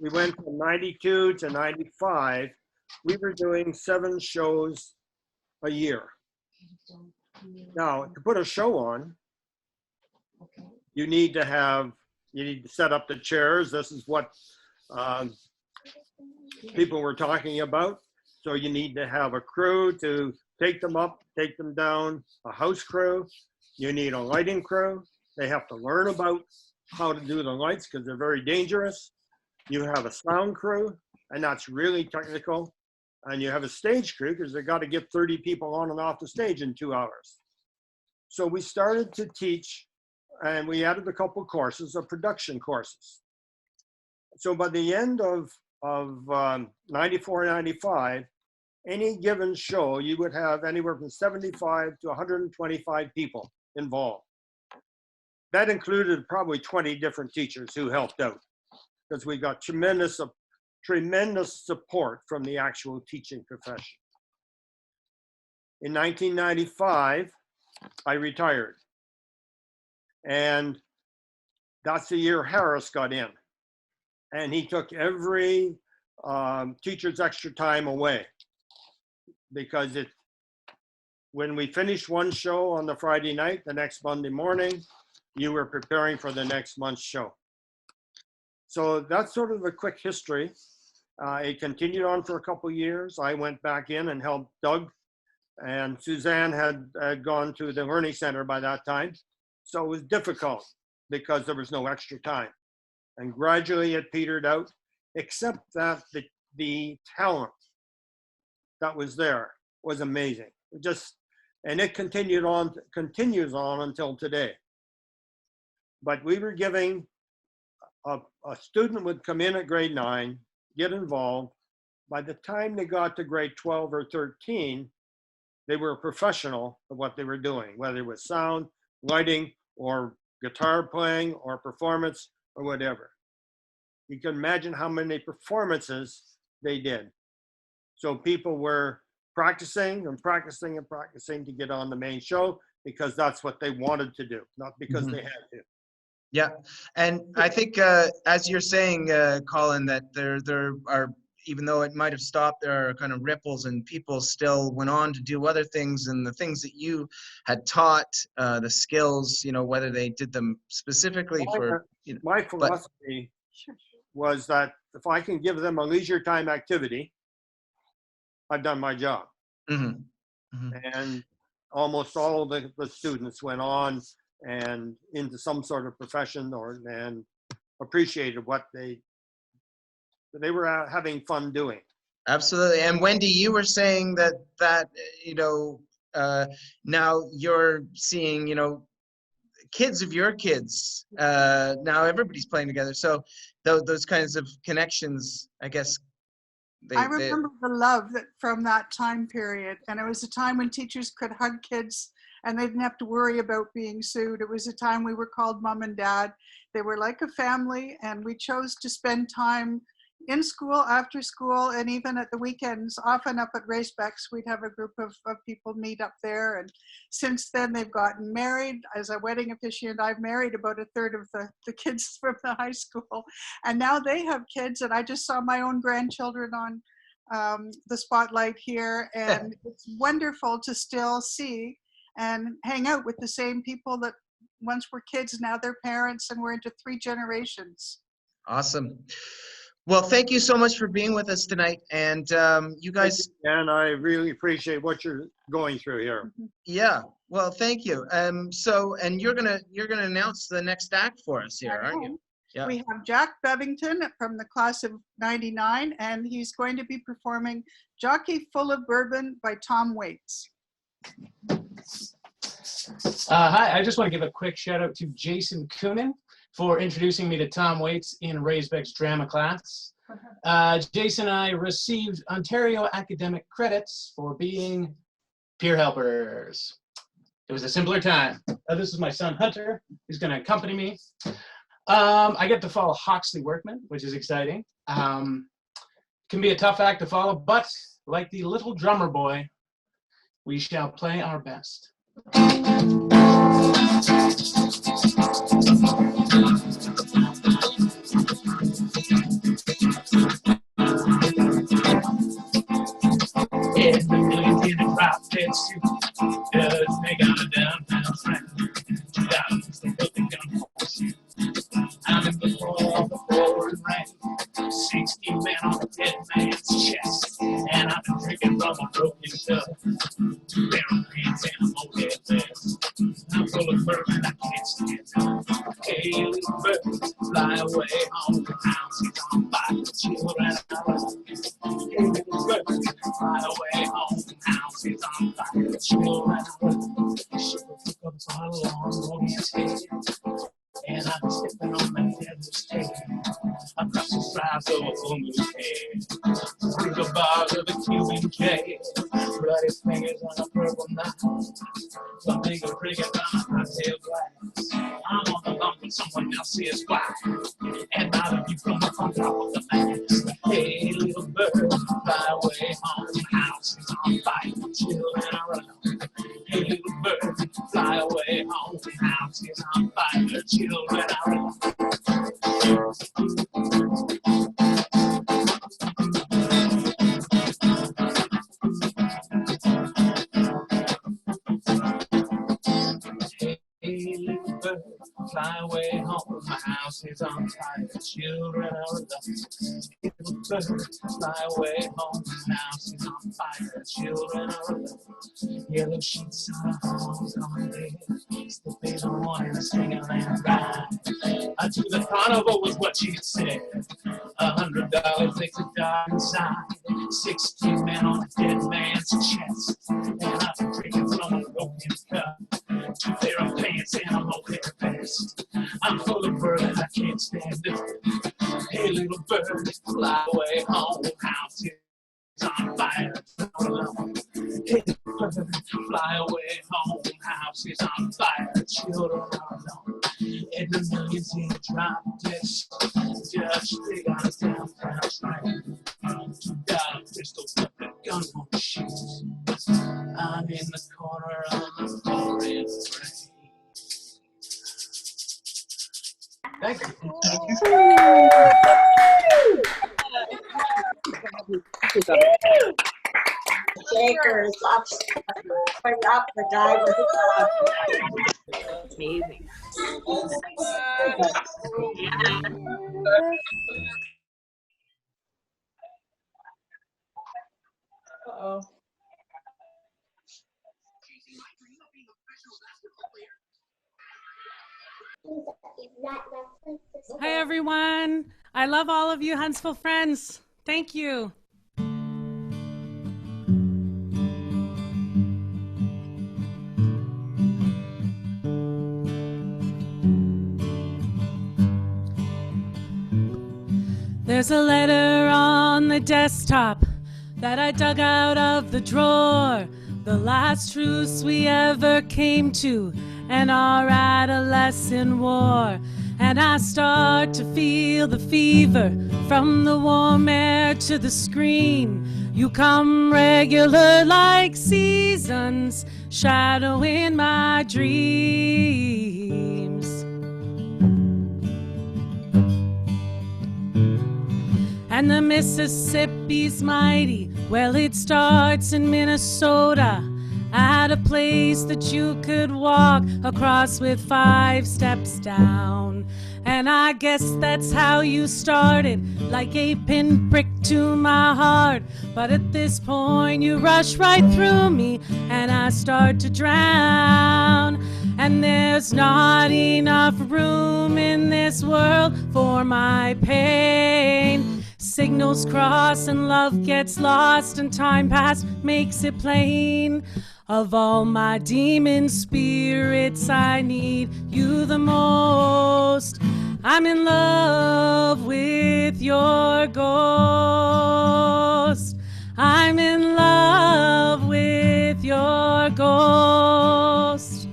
went from 92 to 95, we were doing 7 shows a year. Now, to put a show on, you need to set up the chairs. This is what people were talking about. So you need to have a crew to take them up, take them down, a house crew. You need a lighting crew. They have to learn about how to do the lights because they're very dangerous. You have a sound crew, and that's really technical. And you have a stage crew because they got to get 30 people on and off the stage in 2 hours. So we started to teach, and we added a couple courses of production courses. So by the end of 94, 95, any given show, you would have anywhere from 75 to 125 people involved. That included probably 20 different teachers who helped out, because we got tremendous support from the actual teaching profession. In 1995, I retired. And that's the year Harris got in. And he took every teacher's extra time away, because when we finished one show on the Friday night, the next Monday morning, you were preparing for the next month's show. So that's sort of a quick history. It continued on for a couple of years. I went back in and helped Doug, and Suzanne had gone to the Learning Center by that time. So it was difficult because there was no extra time. And gradually it petered out, except that the talent that was there was amazing. And it continues on until today. But we were giving, a student would come in at grade 9, get involved. By the time they got to grade 12 or 13, they were a professional of what they were doing, whether it was sound, lighting, or guitar playing, or performance, or whatever. You can imagine how many performances they did. So people were practicing and practicing and practicing to get on the main show, because that's what they wanted to do, not because they had to. Yeah, and I think as you're saying, Colin, that there are, even though it might have stopped, there are kind of ripples, and people still went on to do other things, and the things that you had taught, the skills, you know, whether they did them specifically for, you know, my philosophy was that if I can give them a leisure time activity, I've done my job. Mm-hmm. Mm-hmm. And almost all of the students went on and into some sort of profession, and appreciated what they were having fun doing. Absolutely. And Wendy, you were saying that you know, now you're seeing, you know, kids of your kids. Now everybody's playing together. So those kinds of connections, I guess. I remember the love from that time period. And it was a time when teachers could hug kids and they didn't have to worry about being sued. It was a time we were called mom and dad. They were like a family, and we chose to spend time in school, after school, and even at the weekends. Often up at Racebecks, we'd have a group of people meet up there. And since then, they've gotten married. As a wedding officiant, I've married about a third of the kids from the high school. And now they have kids, and I just saw my own grandchildren on the spotlight here. And it's wonderful to still see and hang out with the same people that once were kids, now they're parents, and we're into 3 generations. Awesome. Well, thank you so much for being with us tonight. And you guys. And I really appreciate what you're going through here. Yeah. Well, thank you. So, and you're gonna announce the next act for us here, aren't you? Yeah. We have Jack Bevington from the class of '99, and he's going to be performing "Jockey Full of Bourbon" by Tom Waits. Hi, I just want to give a quick shout out to Jason Coonan for introducing me to Tom Waits in Raisbeck's drama class. Jason and I received Ontario academic credits for being peer helpers. It was a simpler time. This is my son Hunter, who's going to accompany me. I get to follow Hawksley Workman, which is exciting. Can be a tough act to follow, but like the little drummer boy, we shall play our best. It's the millions in a profit suit. Just make out a downtown friend. $2 the building gun force you. I'm in the floor of the forward rank. 60 men on a dead man's chest. And I've been drinking from a broken tub. Barrel pants and a motel vest. I'm full of bourbon, I can't stand up. Hey, little bird, fly away home. The house is on fire, children are up. Hey, little bird, fly away home. The house is on fire, children are up. house of a full moon head. Through the bars of a Q&J, bloody fingers on a purple knife. Some big cricket on a cocktail glass. I'm on the bump when someone else is why. And now the view from up on top of the mast. Hey, little bird, fly away home. House is on fire, children are around. Hey, little bird, fly away home. House is on fire, children are around. Hey, little bird, fly away home. My house is on fire, children are alone. Little bird, fly away home. My house is on fire, children are alone. Yellow sheets on the halls on bed. Slipping on and a swinging and ride. To the carnival was what she said. $100 makes it dark inside. 16 men on a dead man's chest. And I'm drinking from a broken cup. 2 pair of pants and a mohair vest. I'm full of bird and I can't stand it. Hey, little bird, fly away home. House is on fire. Hey, little bird, fly away home. House is on fire. Children are alone. And the millions in drop dead. Judge, they got us downtown trying. $2 pistols with a gun won't shoot. I'm in the corner on the floor in rain. Thank you. Shakers, up the divers. Amazing. Uh-oh. Hi, everyone. I love all of you Huntsville friends. Thank you. There's a letter on the desktop that I dug out of the drawer. The last truce we ever came to and our adolescent war. And I start to feel the fever from the warm air to the screen. You come regular like seasons, shadowing my dreams. And the Mississippi's mighty, well, it starts in Minnesota, at a place that you could walk across with 5 steps down. And I guess that's how you started, like a pinprick to my heart. But at this point you rush right through me and I start to drown. And there's not enough room in this world for my pain. Signals cross and love gets lost and time past makes it plain. Of all my demon spirits, I need you the most. I'm in love with your ghost. I'm in love with your ghost.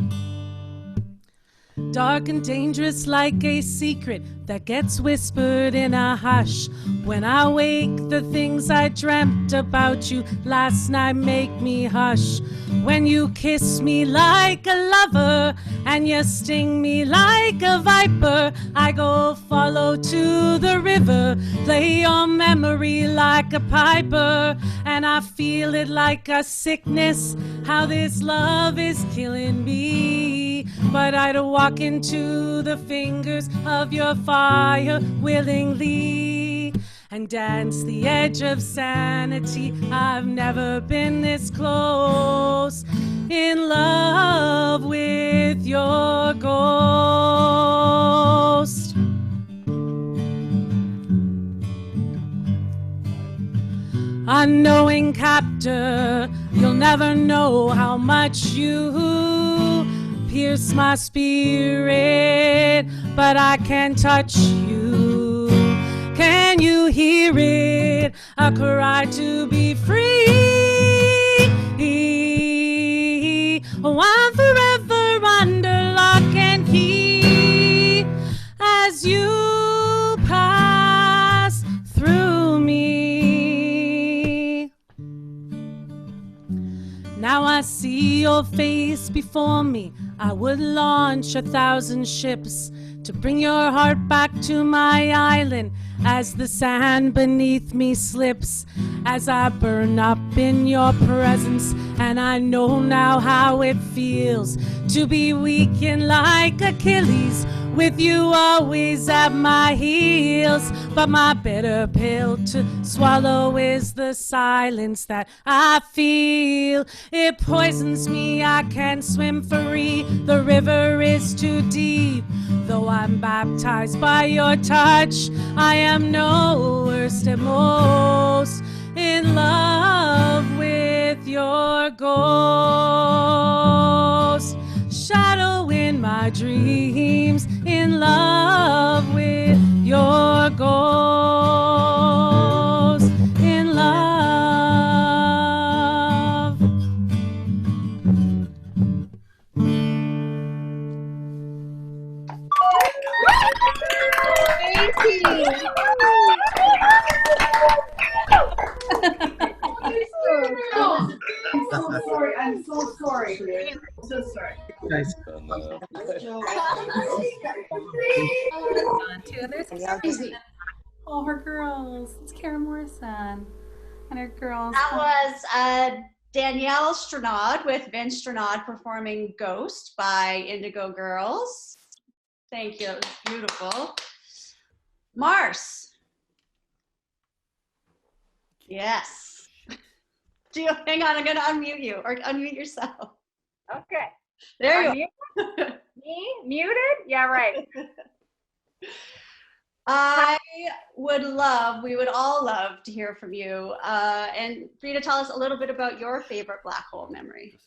Dark and dangerous like a secret that gets whispered in a hush. When I wake, the things I dreamt about you last night make me hush. When you kiss me like a lover and you sting me like a viper, I go follow to the river, play your memory like a piper. And I feel it like a sickness, how this love is killing me. But I'd walk into the fingers of your fire willingly and dance the edge of sanity. I've never been this close, in love with your ghost. Unknowing captor, you'll never know how much you pierce my spirit, but I can touch you. Can you hear a cry to be free. Oh, I'm forever under lock and key as you pass through me. Now I see your face before me. I would launch 1,000 ships to bring your heart back to my island as the sand beneath me slips, as I burn up in your presence. And I know now how it feels to be weakened like Achilles, with you always at my heels. But my bitter pill to swallow is the silence that I feel. It poisons me, I can't swim free, the river is too deep. Though I'm baptized by your touch, I am no worst at most in love with your ghost. Shadow in my dreams, in love with your ghost, in love. I'm so sorry. So sorry. Nice. Two others. Oh, her girls. It's Kara Morrison and her girls. That was Danielle Stranad with Vince Stranad performing Ghost by Indigo Girls. Thank you. It was beautiful. Mars. Yes. Hang on, I'm going to unmute you, or unmute yourself. Okay. There you are. Me? Muted? Yeah, right. We would all love to hear from you. And for you to tell us a little bit about your favorite black hole memory.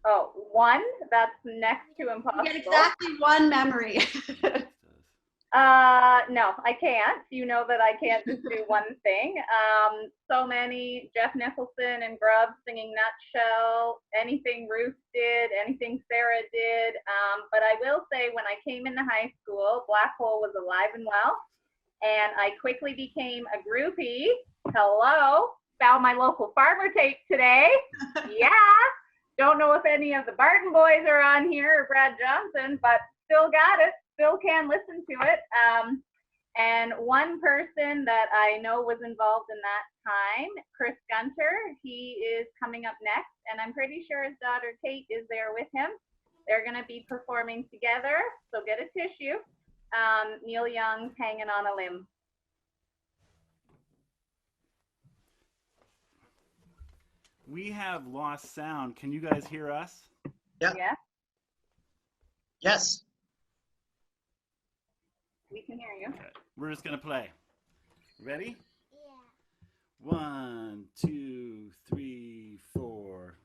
Oh, one? That's next to impossible. You get exactly one memory. No, I can't. You know that I can't just do one thing. So many, Jeff Nicholson and Grub singing Nutshell, anything Ruth did, anything Sarah did. But I will say when I came into high school, Black Hole was alive and well, and I quickly became a groupie. Hello, found my local farmer tape today. Yeah, don't know if any of the Barton boys are on here or Brad Johnson, but still got it. Still can listen to it. And one person that I know was involved in that time, Chris Gunter, he is coming up next, and I'm pretty sure his daughter Kate is there with him. They're gonna be performing together, so get a tissue. Neil Young's Hanging on a Limb. We have lost sound. Can you guys hear us? Yeah. Yeah. Yes. We can hear you. Okay. We're just gonna play. Ready? Yeah. 1, 2, 3, 4.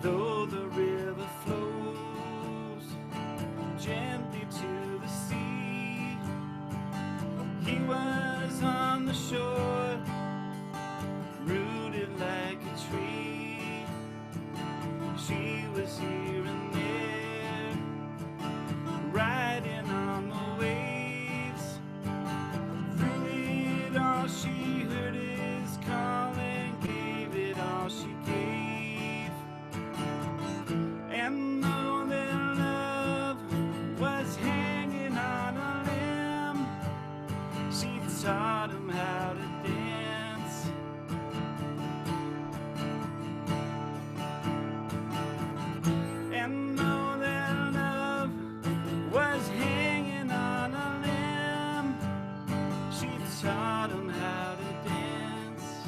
Though the river flows gently to the sea, he was on the shore, rooted like a tree. She was here and there, riding on the waves. Through it all, she heard his call and gave it all she gave. And though their love was hanging on a limb, she taught him how to dance. And though their love was hanging on a limb, she taught him how to dance.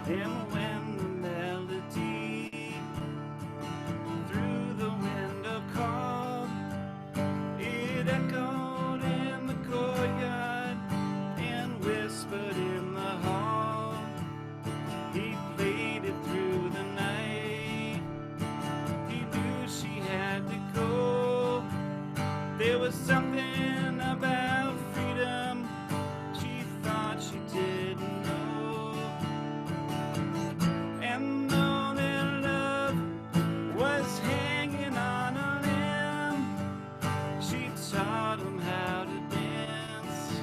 And when the melody through the window called, it echoed in the courtyard and whispered in the hall. He played it through the night. He knew she had to go. There was something about freedom she thought she didn't know. And though their love was hanging on a limb, she taught him how to dance.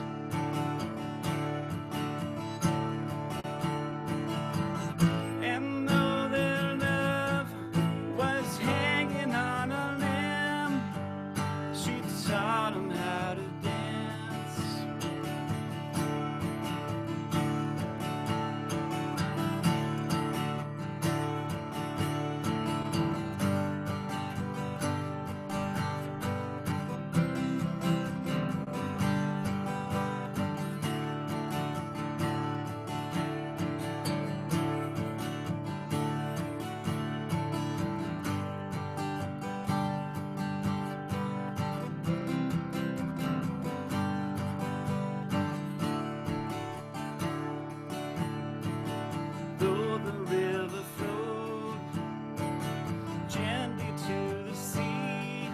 And though their love was hanging on a limb, she taught him how to dance. Though the river flowed gently to the sea,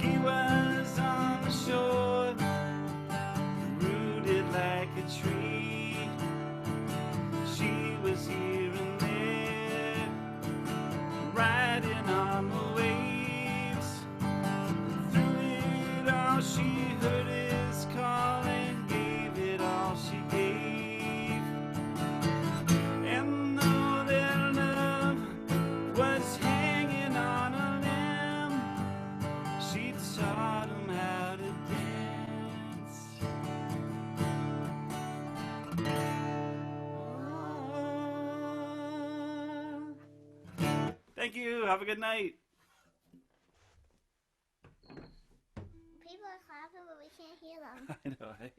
he was on the shore, rooted like a tree. She was here and there, riding on the waves. Through it all, she heard his call and gave it all she gave. And though their love was hanging on a limb, she taught him how to dance. Thank you. Have a good night. People are clapping, but we can't hear them. I know, hey?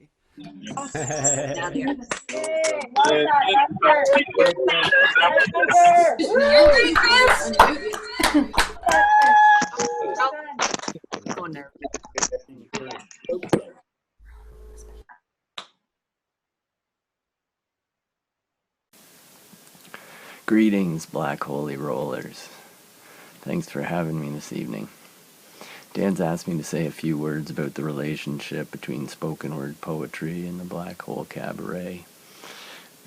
Down there. Greetings, Black Holy Rollers. Thanks for having me this evening. Dan's asked me to say a few words about the relationship between spoken word poetry and the Black Hole Cabaret.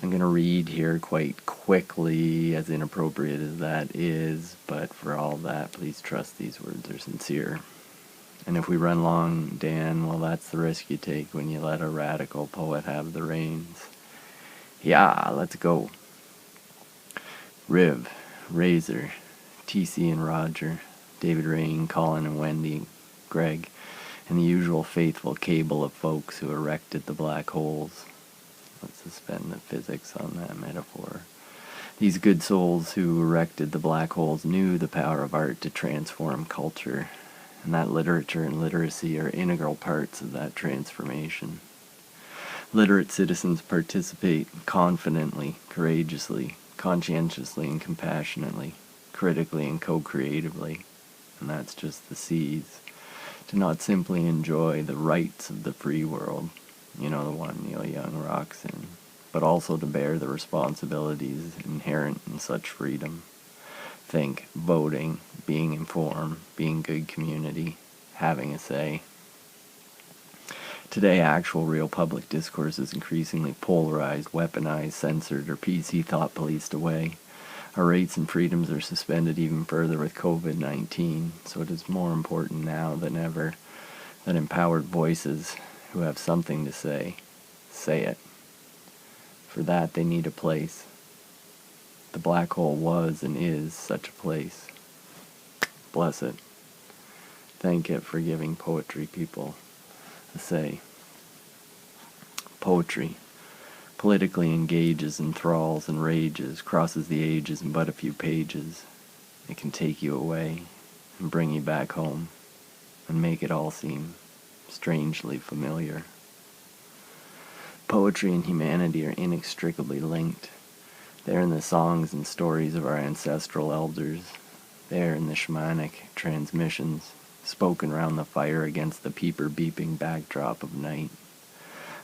I'm going to read here quite quickly, as inappropriate as that is, but for all that, please trust these words are sincere. And if we run long, Dan, well, that's the risk you take when you let a radical poet have the reins. Yeah, let's go. Riv, Razor, TC and Roger, David Rain, Colin and Wendy, Greg, and the usual faithful cable of folks who erected the black holes. Let's suspend the physics on that metaphor. These good souls who erected the black holes knew the power of art to transform culture, and that literature and literacy are integral parts of that transformation. Literate citizens participate confidently, courageously, conscientiously and compassionately, critically and co-creatively, and that's just the seeds, to not simply enjoy the rights of the free world, you know, the one Neil Young rocks in, but also to bear the responsibilities inherent in such freedom. Think voting, being informed, being good community, having a say. Today, actual real public discourse is increasingly polarized, weaponized, censored, or PC thought policed away. Our rights and freedoms are suspended even further with COVID-19, so it is more important now than ever that empowered voices who have something to say it. For that, they need a place. The black hole was and is such a place. Bless it. Thank it for giving poetry people a say. Poetry politically engages, enthralls, and rages, crosses the ages in but a few pages. It can take you away and bring you back home and make it all seem strangely familiar. Poetry and humanity are inextricably linked. They're in the songs and stories of our ancestral elders. They're in the shamanic transmissions, spoken round the fire against the peeper beeping backdrop of night.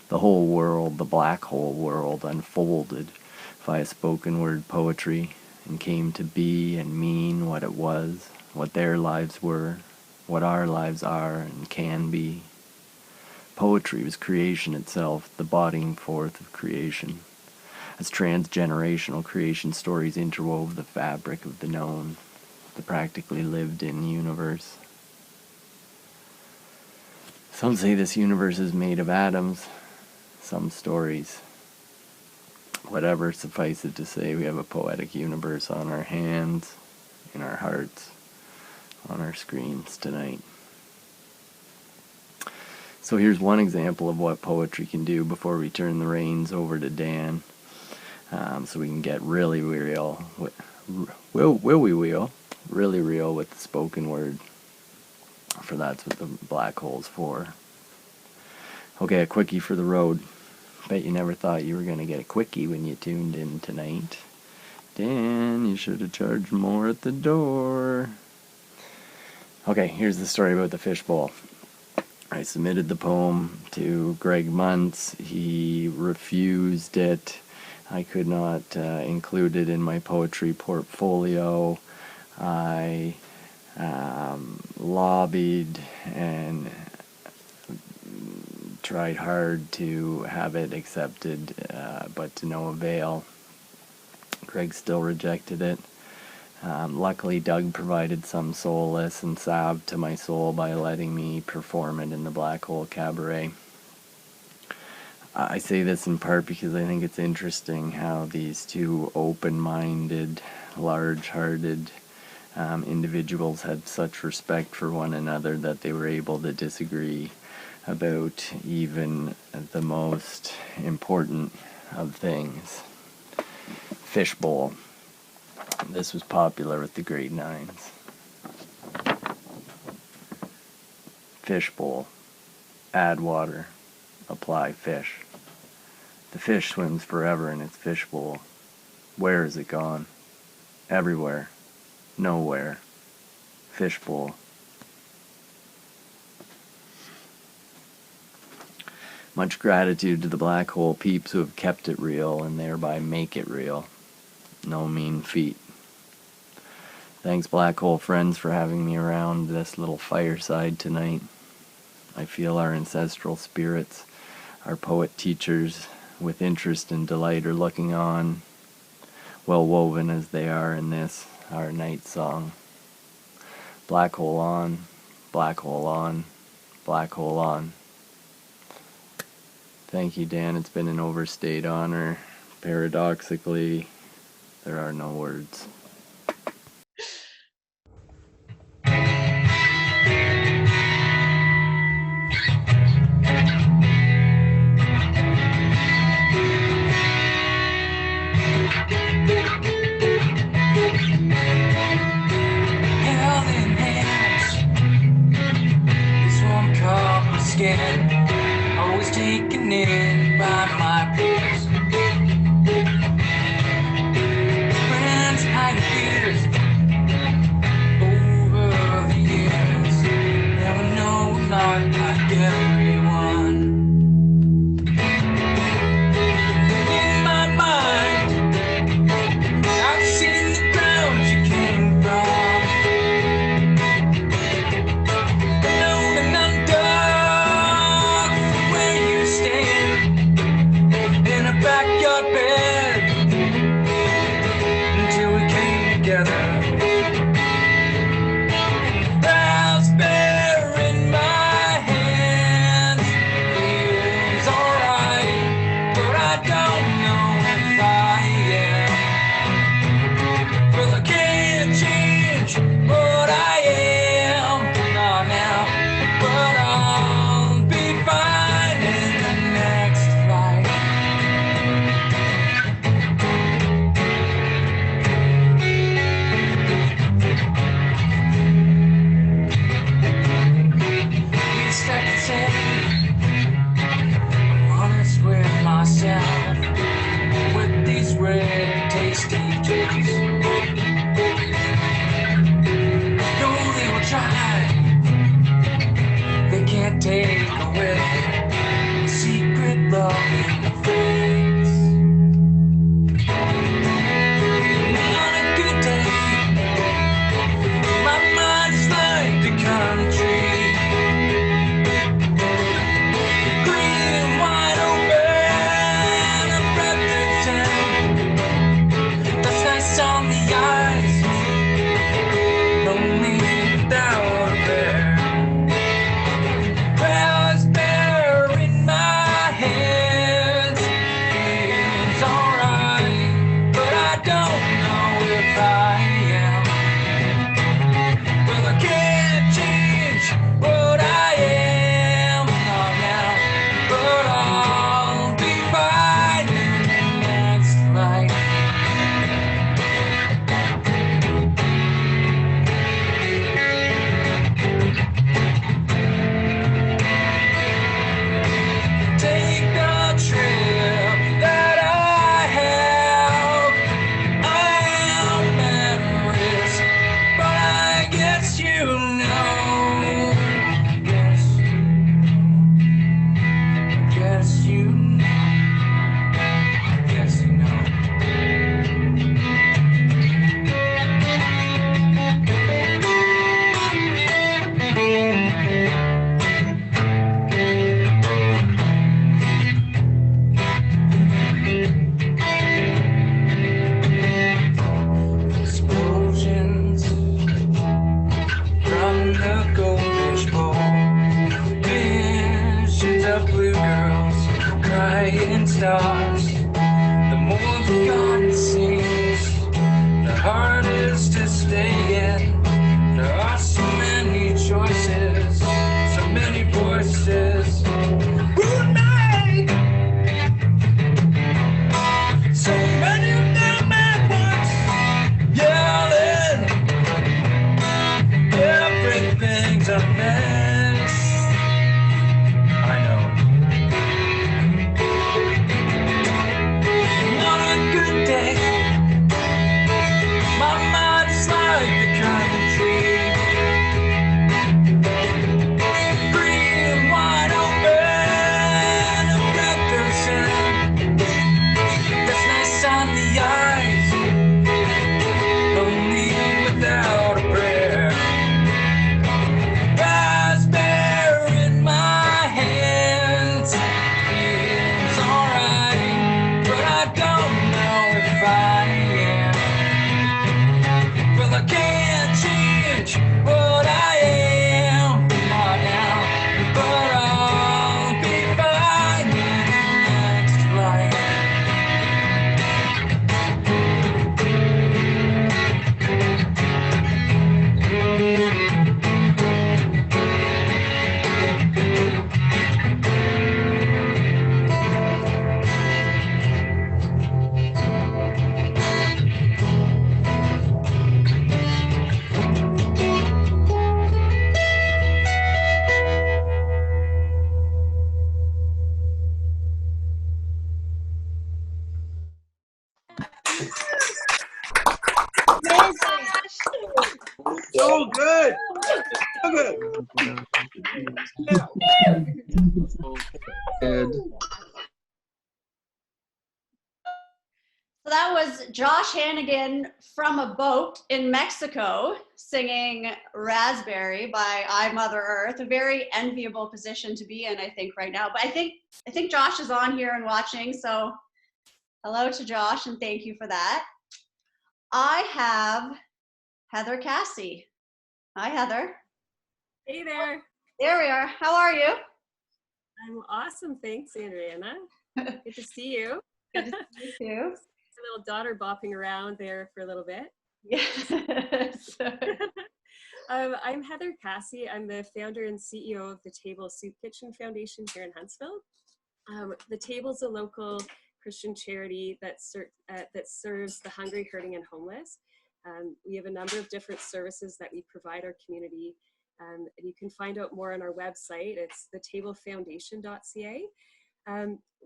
The whole world, the black hole world, unfolded via spoken word poetry and came to be and mean what it was, what their lives were, what our lives are and can be. Poetry was creation itself, the bodying forth of creation, as transgenerational creation stories interwove the fabric of the known, the practically lived-in universe. Some say this universe is made of atoms, some stories. Whatever, suffice it to say, we have a poetic universe on our hands, in our hearts, on our screens tonight. So here's one example of what poetry can do before we turn the reins over to Dan, so we can get really real, really real with the spoken word, for that's what the black hole's for. Okay, a quickie for the road. Bet you never thought you were going to get a quickie when you tuned in tonight. Dan, you should have charged more at the door. Okay, here's the story about the fishbowl. I submitted the poem to Greg Muntz. He refused it. I could not include it in my poetry portfolio. I lobbied and tried hard to have it accepted, but to no avail. Greg still rejected it. Luckily, Doug provided some solace and salve to my soul by letting me perform it in the Black Hole Cabaret. I say this in part because I think it's interesting how these two open-minded, large-hearted individuals had such respect for one another that they were able to disagree about even the most important of things. Fishbowl. This was popular with the grade 9s. Fishbowl. Add water. Apply fish. The fish swims forever in its fishbowl. Where is it gone? Everywhere. Nowhere. Fishbowl. Much gratitude to the Black Hole peeps who have kept it real and thereby make it real. No mean feat. Thanks, Black Hole friends, for having me around this little fireside tonight. I feel our ancestral spirits, our poet teachers, with interest and delight are looking on, well woven as they are in this, our night song. Black hole on, black hole on, black hole on. Thank you, Dan. It's been an overstayed honor. Paradoxically, there are no words. Held in hands, this one cup of skin, always taken in by my peers. Friends hide fears over the years, never know not like everyone. In my mind, I've seen the ground you came from. Know the underdog where you stand in a backyard bed until we came together. Raspberry in my hands feels alright, but I don't know if I am. 'Cause I can't change what I am, not now, but I'll be fine in the next life. Each step I take, I'm honest with myself, with these red tastes take away the secret love in the face. On a good day, my mind's like the country. Green, wide open, a breath that's nice on the eyes. Lonely without a prayer. Raspberry in my hands. Feels alright, but I don't know if I am. Well, I can't change what I am not now, but I'll be fine in the next life. Take the trip that I have. I am at risk, but I guess you know. Guess you know. Guess you know. Explosions from the goldfish bowl. Visions of blue girls crying stars. The more the garden sings, the hardest to stay in. There are so many choices, so many voices. Good night. So many of them at once, yelling. Everything's a mess. I know. On a good day, my mind's like the country. Green, wide open, a breath of sand. That's nice on the eyes. Lonely without a prayer. Raspberry in my hands. Feels alright, but I don't know if I am. Well, I can't change what I am not now, but I'll be fine in the next life. So good. So good. Good. So that was Josh Hannigan from a boat in Mexico singing Raspberry by I Mother Earth, a very enviable position to be in, I think, right now. But I think Josh is on here and watching, so hello to Josh and thank you for that. I have Heather Cassie. Hi, Heather. Hey there. There we are. How are you? I'm awesome. Thanks, Andriana. Good to see you. Good to see you too. A little daughter bopping around there for a little bit. Yes. I'm Heather Cassie. I'm the founder and CEO of the Table Soup Kitchen Foundation here in Huntsville. The Table's a local Christian charity that serves the hungry, hurting, and homeless. We have a number of different services that we provide our community. And you can find out more on our website. It's thetablefoundation.ca.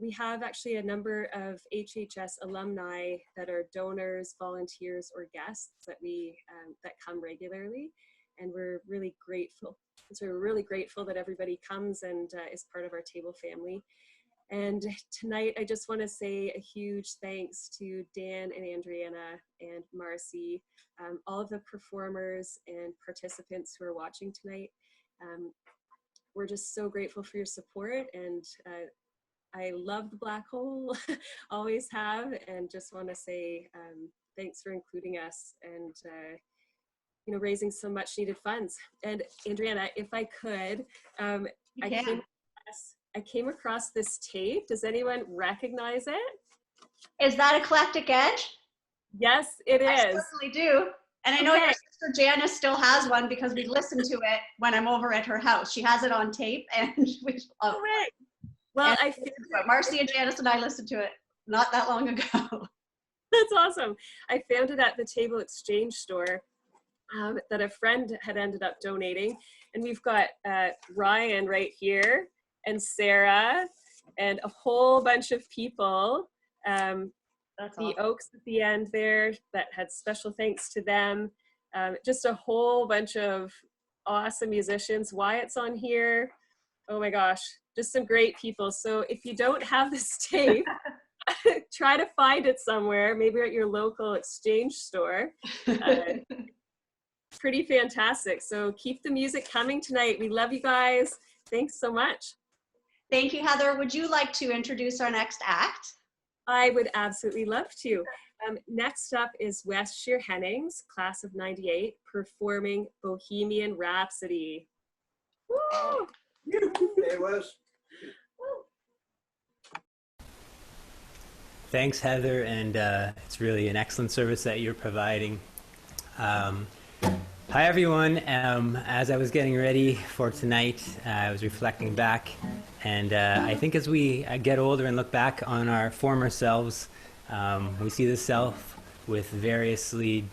We have actually a number of HHS alumni that are donors, volunteers, or guests that that come regularly, and we're really grateful So we're really grateful that everybody comes and is part of our table family. And tonight, I just want to say a huge thanks to Dan and Andriana and Marcy, all of the performers and participants who are watching tonight. We're just so grateful for your support, and I love the Black Hole, always have, and just want to say thanks for including us and you know, raising some much needed funds. And Andriana, if I could, I came across this tape. Does anyone recognize it? Is that Eclectic Edge? Yes, it is. I certainly do. And I know your sister Janice still has one because we listen to it when I'm over at her house. She has it on tape, and we love it. Well, Marcy and Janice and I listened to it not that long ago. That's awesome. I found it at the Table Exchange store that a friend had ended up donating. And we've got Ryan right here, and Sarah, and a whole bunch of people. The Oaks at the end there, that had special thanks to them. Just a whole bunch of awesome musicians. Wyatt's on here. Oh my gosh, just some great people. So if you don't have this tape, try to find it somewhere, maybe at your local exchange store. Pretty fantastic. So keep the music coming tonight. We love you guys. Thanks so much. Thank you, Heather. Would you like to introduce our next act? I would absolutely love to. Next up is Wes Shear-Hennings, class of '98, performing Bohemian Rhapsody. Woo! Hey, Wes. Thanks, Heather, and it's really an excellent service that you're providing. Hi, everyone. As I was getting ready for tonight, I was reflecting back, and I think as we get older and look back on our former selves, we see the self with variously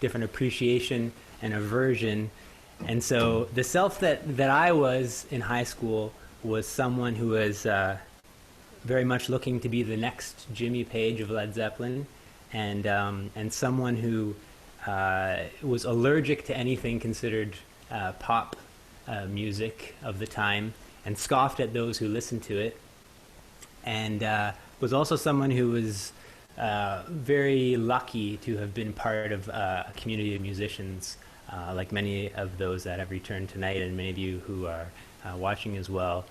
different appreciation and aversion. And so the self that I was in high school was someone who was very much looking to be the next Jimmy Page of Led Zeppelin, and someone who was allergic to anything considered pop music of the time, and scoffed at those who listened to it, and was also someone who was very lucky to have been part of a community of musicians, like many of those that have returned tonight, and many of you who are watching as well.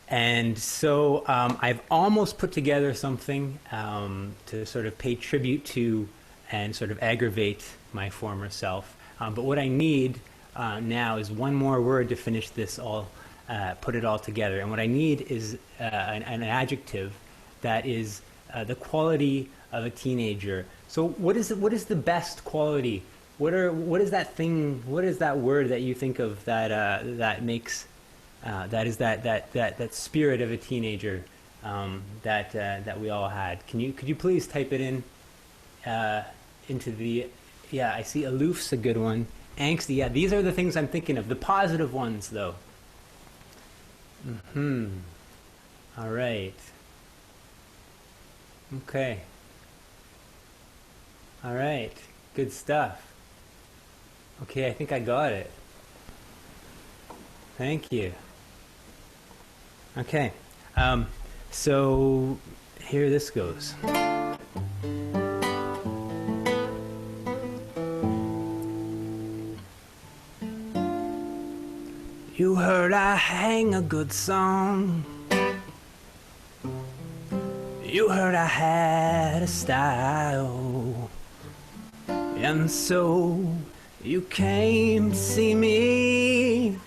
And so I've almost put together something to sort of pay tribute to and sort of aggravate my former self. But what I need now is one more word to finish this all, put it all together. And what I need is an adjective that is the quality of a teenager. So what is the best quality? What is that thing? What is that word that you think of that makes that is that spirit of a teenager that we all had? Could you please type it in into the, yeah, I see aloof's a good one. Angsty, yeah, these are the things I'm thinking of. The positive ones, though. All right. Okay. All right. Good stuff. Okay, I think I got it. Thank you. Okay. So here this goes. You heard I hang a good song. You heard I had a style. And so you came to see me.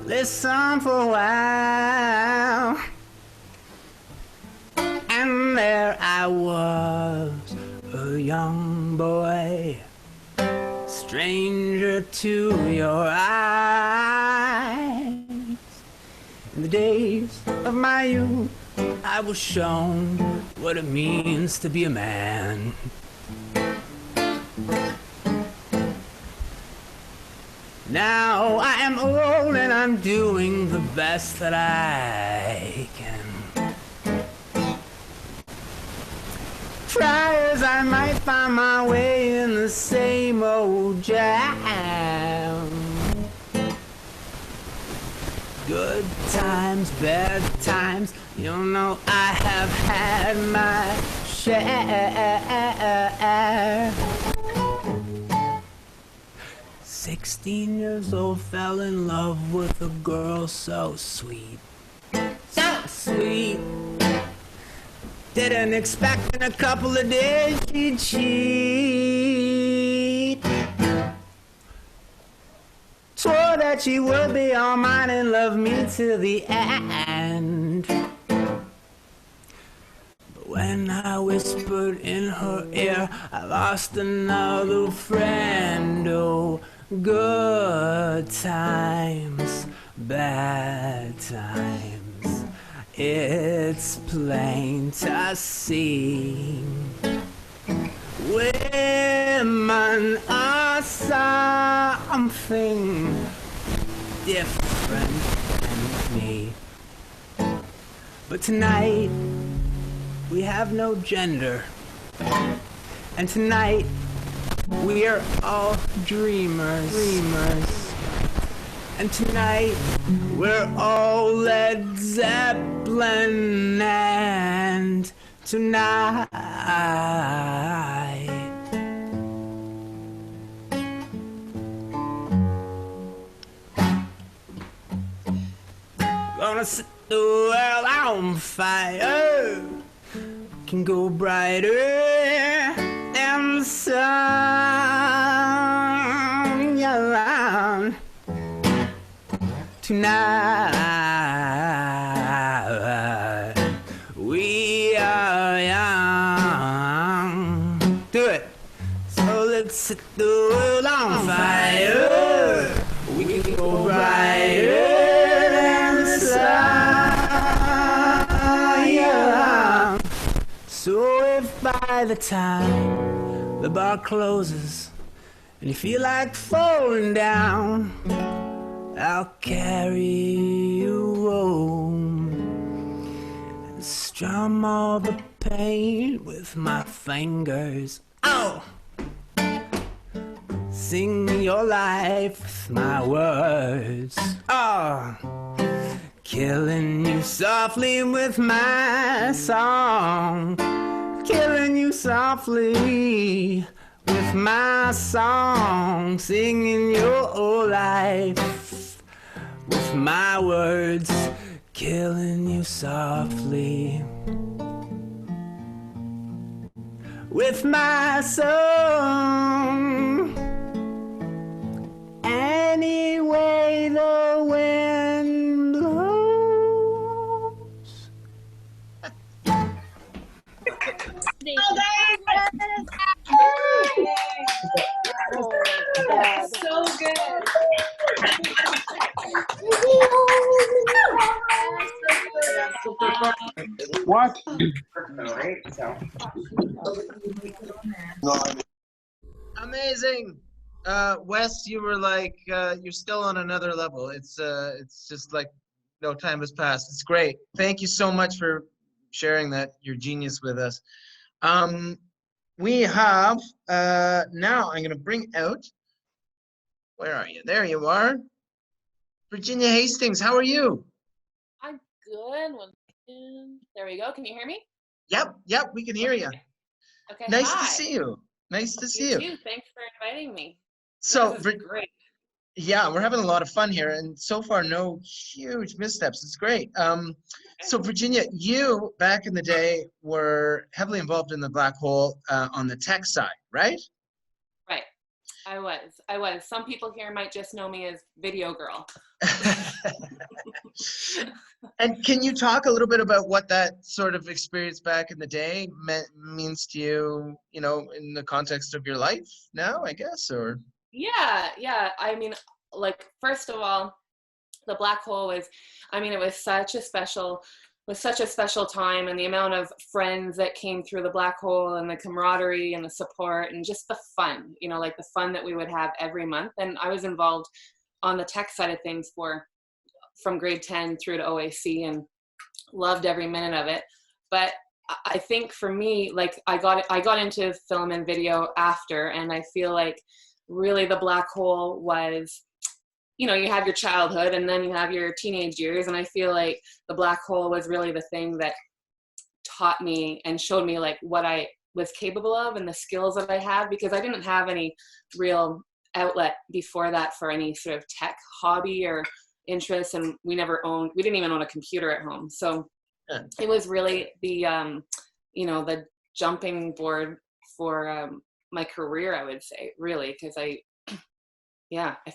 Listen for a while. And there I was, a young boy, stranger to your eyes. In the days of my youth, I was shown what it means to be a man. Now I am old and I'm doing the best that I can. Try as I might find my way in the same old jam. Good times, bad times, you know I have had my share. 16 years old, fell in love with a girl so sweet. So sweet. Didn't expect in a couple of days she'd cheat. Swore that she would be all mine and love me to the end. But when I whispered in her ear, I lost another friend. Oh, good times, bad times. It's plain to see. Women are something different than me. But tonight, we have no gender. And tonight, we are all dreamers. And tonight, we're all Led Zeppelin. And tonight, gonna set the world on fire. Can go brighter than the sun. Yeah. Tonight, we are young. Do it. So let's set the world on fire. We can go brighter than the sun. Yeah. So if by the time the bar closes and you feel like falling down, I'll carry you home and strum all the pain with my fingers. Oh! Sing your life with my words. Oh! Killing you softly with my song. Killing you softly with my song. Singing your life with my words, killing you softly with my song. Any way the wind blows. That's so good. What? Amazing. Wes, you were like, you're still on another level. It's just like no time has passed. It's great. Thank you so much for sharing that, your genius with us. We have, now I'm gonna bring out, where are you? There you are. Virginia Hastings, how are you? I'm good. There we go. Can you hear me? Yep, we can hear you. Okay. Nice hi. to see you. Nice to see You you. too. Thanks for inviting me. So, This is great. yeah, we're having a lot of fun here, and so far, no huge missteps. It's great. So, Virginia, you back in the day were heavily involved in the Black Hole on the tech side, right? Right. I was. Some people here might just know me as Video Girl. And can you talk a little bit about what that sort of experience back in the day means to you, you know, in the context of your life now, I guess, or? Yeah. I mean, like, first of all, the Black Hole was, I mean, it was such a special time, and the amount of friends that came through the Black Hole and the camaraderie and the support and just the fun, you know, like the fun that we would have every month. And I was involved on the tech side of things from grade 10 through to OAC and loved every minute of it. But I think for me, like I got into film and video after, and I feel like really the Black Hole was, you know, you have your childhood and then you have your teenage years. And I feel like the Black Hole was really the thing that taught me and showed me like what I was capable of and the skills that I have, because I didn't have any real outlet before that for any sort of tech hobby or interest. And we didn't even own a computer at home. So it was really the, you know, the jumping board for my career, I would say, really, because I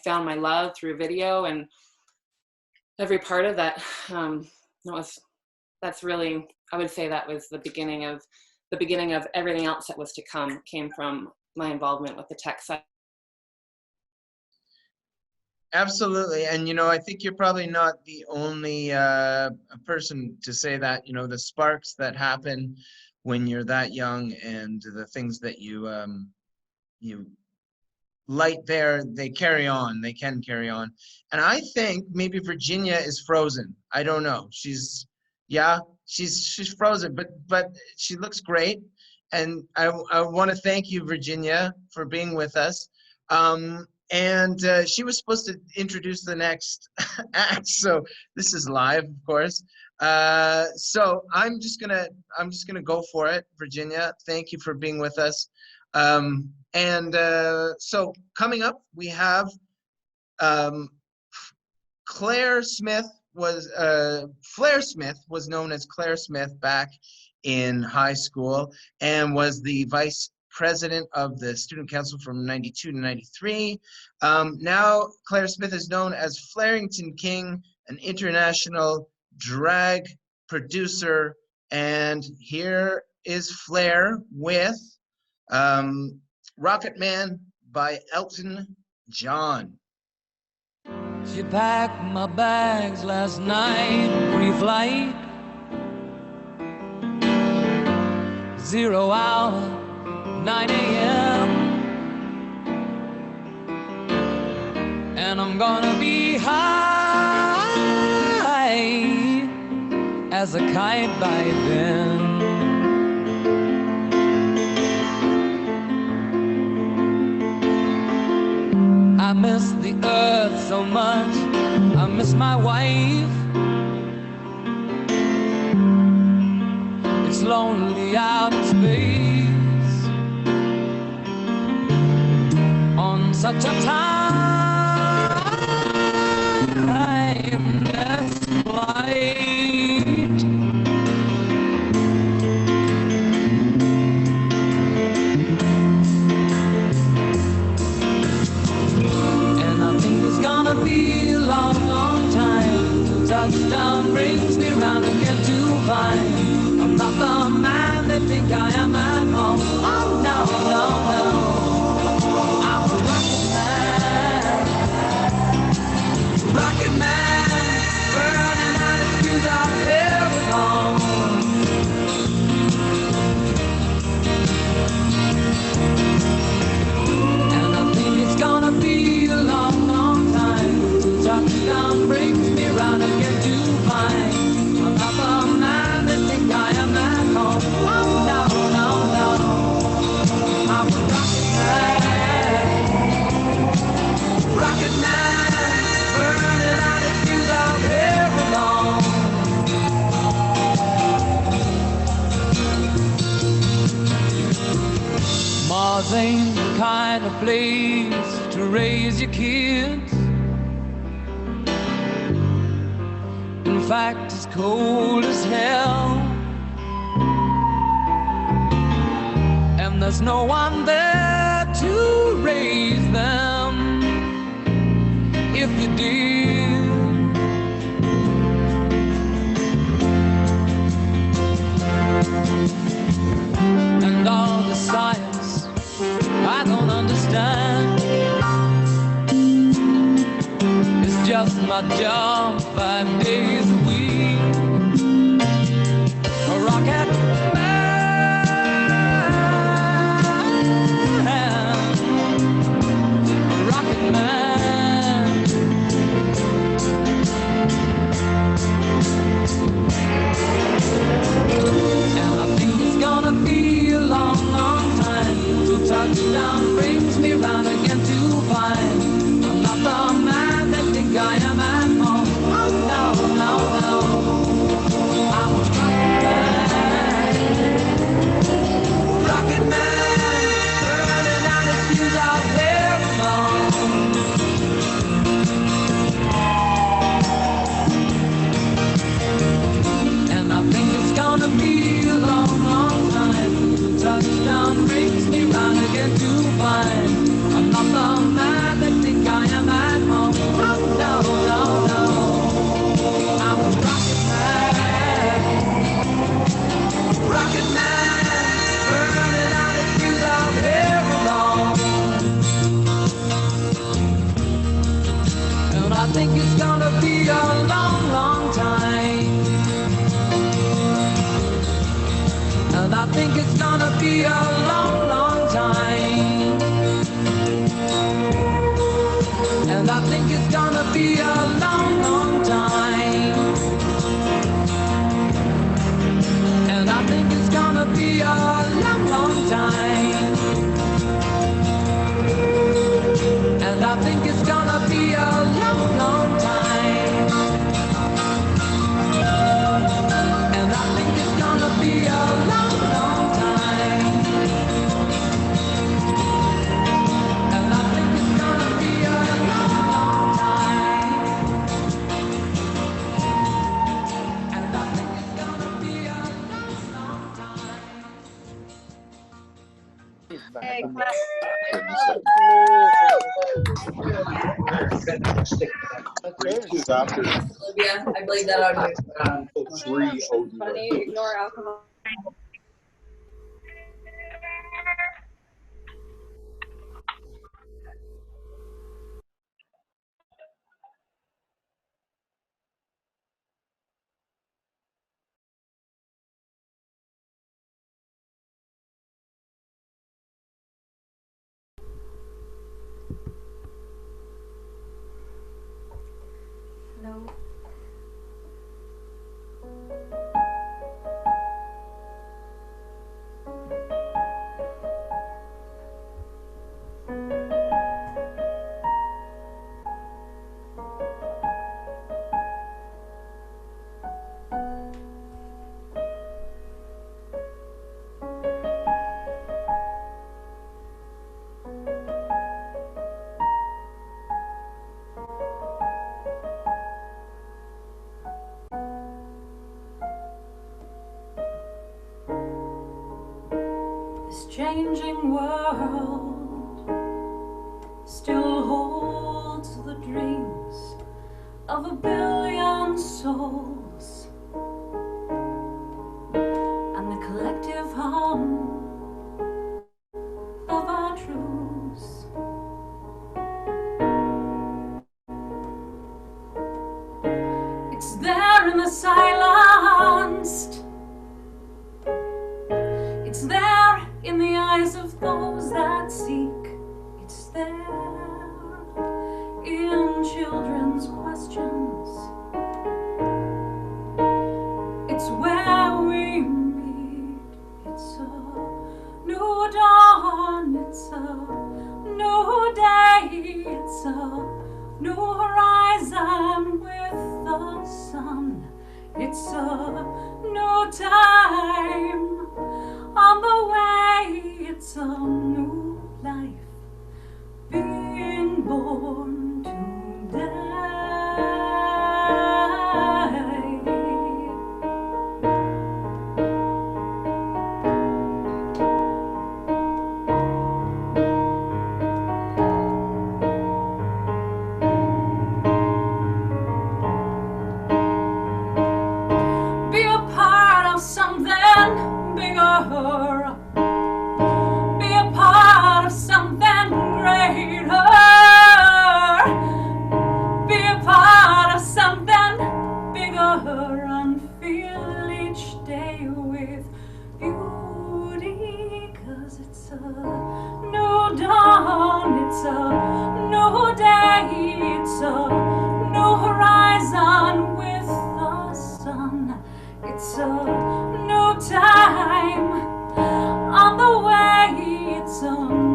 found my love through video, and every part of that, that's really, I would say that was the beginning of everything else that was to come, came from my involvement with the tech side. Absolutely. And, you know, I think you're probably not the only person to say that. You know, the sparks that happen when you're that young and the things that you light there, they carry on. They can carry on. And I think maybe Virginia is frozen. I don't know. She's frozen, but she looks great. And I want to thank you, Virginia, for being with us. And she was supposed to introduce the next act, so this is live, of course. So I'm just gonna go for it, Virginia. Thank you for being with us. So coming up, we have Claire Smith Flair Smith was known as Claire Smith back in high school and was the vice president of the student council from 92 to 93. Now Claire Smith is known as Flarington King, an international drag producer. And here is Flair with Rocket Man by Elton John. She packed my bags last night, pre-flight, 0 hour, 9 a.m. And I'm gonna be high as a kite by then. I miss the earth so much, I miss my wife. It's lonely out in space on such a timeless flight. Gonna be a long, long time till touchdown brings me round again to find I'm not the man they think I am at home. Oh no, no, no, I'm a rocket man, burning out his fuse out here alone. And I think it's gonna be a long, touchdown brings me round again to find I'm not the man that think I am at home. Oh no, no, no, I'm a rocket man, burning out his fuse out here alone. Mars ain't the kind of place to raise your kids. In fact, it's cold as hell, and there's no one there to raise them if you did. And all the science I don't understand, it's just my job 5 days a week. A rocket man, a rocket man. And I think it's gonna be a long, long time till touchdown brings me round again to find I'm not the man that thinks be a long, long time. And I think it's gonna be a long, long time. And I think it's gonna be a long, long time. And I think it's gonna be a long, long time. And I think it's gonna be a long, long time. And I think it's gonna be a long, long time. And I think it's gonna be a long, long time. Hey, clap. Yeah, I believe that on you. Funny, ignore alcohol. Hello. This changing world still holds the dreams of a billion souls and the collective hum of our truths. It's there in the silenced. It's there in the eyes of those that seek. It's there in children's questions. It's where we meet. It's a new dawn. It's a new day. It's a new horizon with the sun. It's a new time on the way. It's a new life being born today. Be a part of something bigger. Be a part of something greater. Be a part of something bigger and feel each day with beauty. 'Cause it's a new dawn. It's a new day. It's a new horizon with the sun. It's a new time on the way. It's a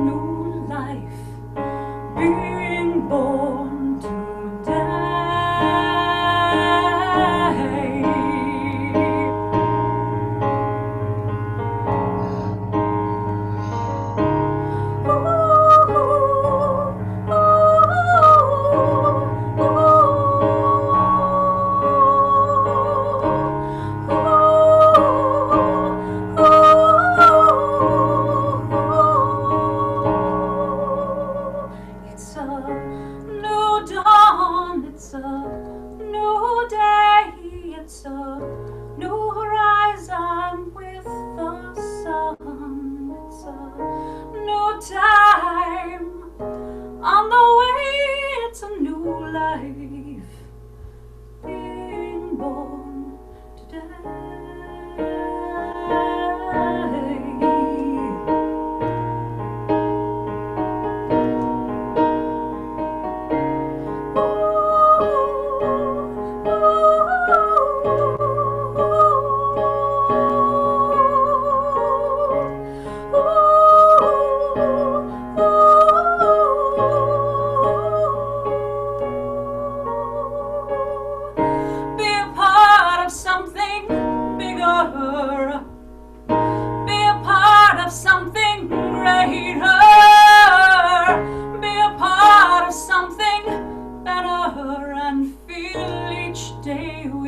new life being born today. It's a new dawn. It's a new day. It's a new horizon with the sun. It's a new time on the way. It's a new life being born today.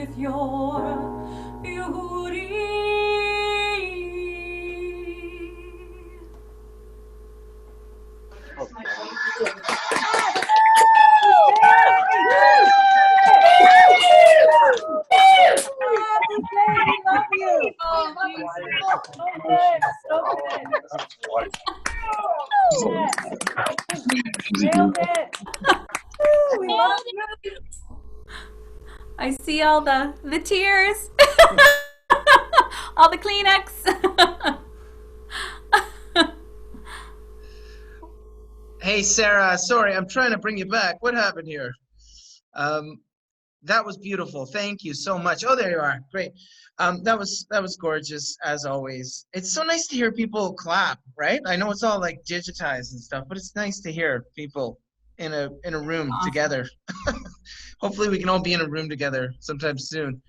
with your beauty. We love you. Oh, so good. So good. Nailed it. We love you. I see all the tears, all the Kleenex. Hey, Sarah, sorry, I'm trying to bring you back. What happened here? That was beautiful. Thank you so much. Oh, there you are. Great. That was gorgeous as always. It's so nice to hear people clap, right? I know it's all like digitized and stuff, but it's nice to hear people in a room together. Hopefully we can all be in a room together sometime soon.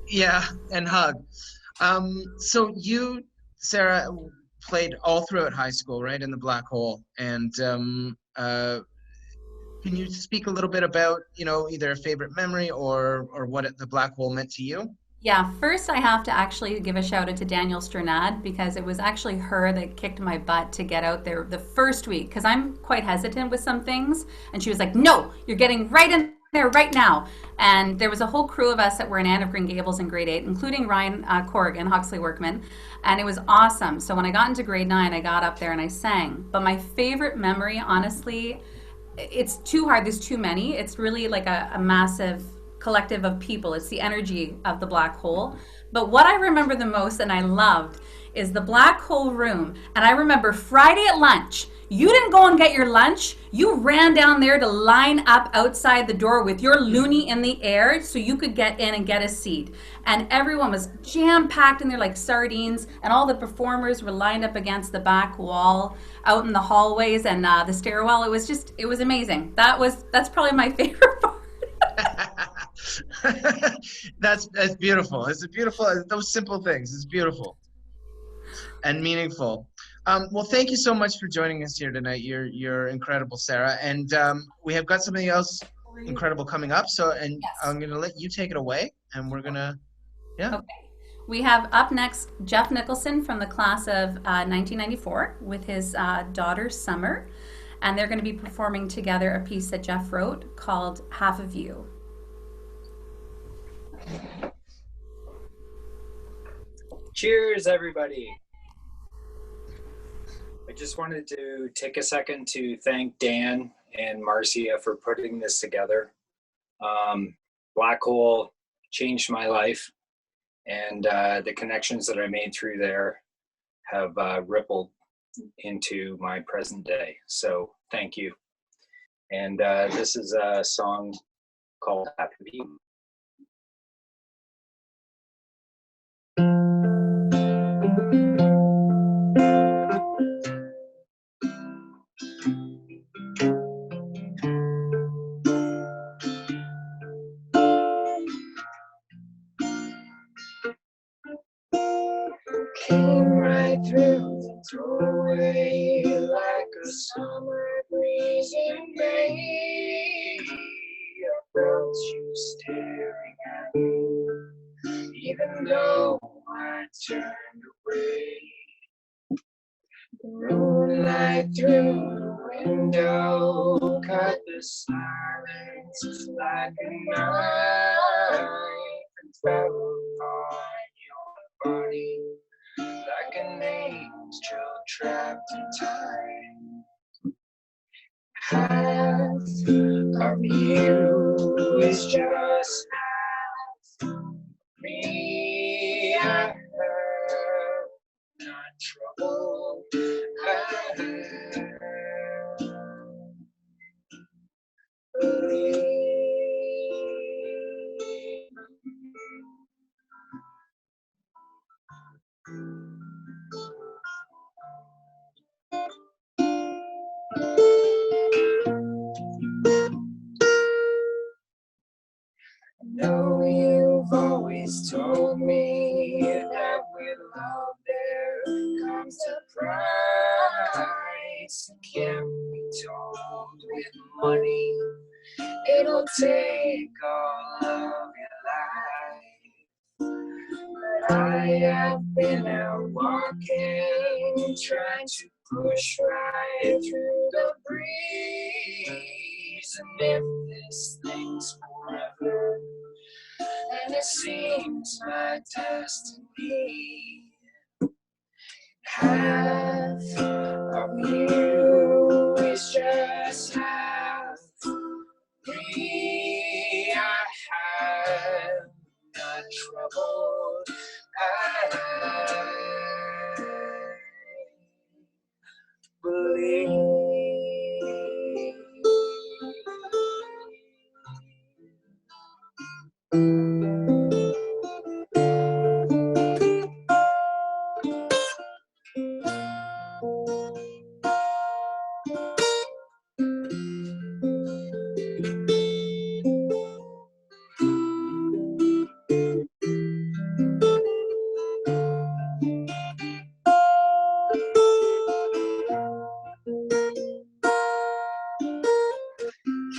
Yeah, and hug. So you, Sarah, played all throughout high school, right, in the Black Hole, and can you speak a little bit about, either a favorite memory or what the Black Hole meant to you? Yeah, first I have to actually give a shout out to Danielle Sternad because it was actually her that kicked my butt to get out there the first week because I'm quite hesitant with some things. And she was like, no, you're getting right in there right now. And there was a whole crew of us that were in Anne of Green Gables in grade 8, including Ryan Corrigan, Huxley Workman. And it was awesome. So when I got into grade 9, I got up there and I sang. But my favorite memory, honestly, it's too hard. There's too many. It's really like a massive collective of people. It's the energy of the Black Hole. But what I remember the most and I loved is the Black Hole room. And I remember Friday at lunch, you didn't go and get your lunch. You ran down there to line up outside the door with your loonie in the air so you could get in and get a seat. And everyone was jam-packed in there like sardines, and all the performers were lined up against the back wall out in the hallways and the stairwell. It was amazing. That's probably my favorite part. That's beautiful. It's beautiful. Those simple things. It's beautiful and meaningful. Well, thank you so much for joining us here tonight. You're incredible, Sarah. And we have got something else incredible coming up. Yes. I'm going to let you take it away, and we're going to, yeah. Okay. We have up next Jeff Nicholson from the class of 1994 with his daughter, Summer. And they're going to be performing together a piece that Jeff wrote called Half of You. Cheers, everybody. I just wanted to take a second to thank Dan and Marcia for putting this together. Black Hole changed my life, and the connections that I made through there have rippled into my present day. So thank you. And this is a song called Half of You. Came right through the doorway like a summer breeze in May. I felt you staring at me, even though I turned away. The moonlight through the window cut the silence like a knife and fell upon your body like an angel trapped in time. Half of you is just half of me. I have not trouble. I believe. I know you've always told me that with love there comes a price. It can't be told with money. It'll take all of your life. But I have been out walking, trying to push right through the breeze. And if this thing's forever, and it seems my destiny, half of you is just half me. I have not troubled. I believe.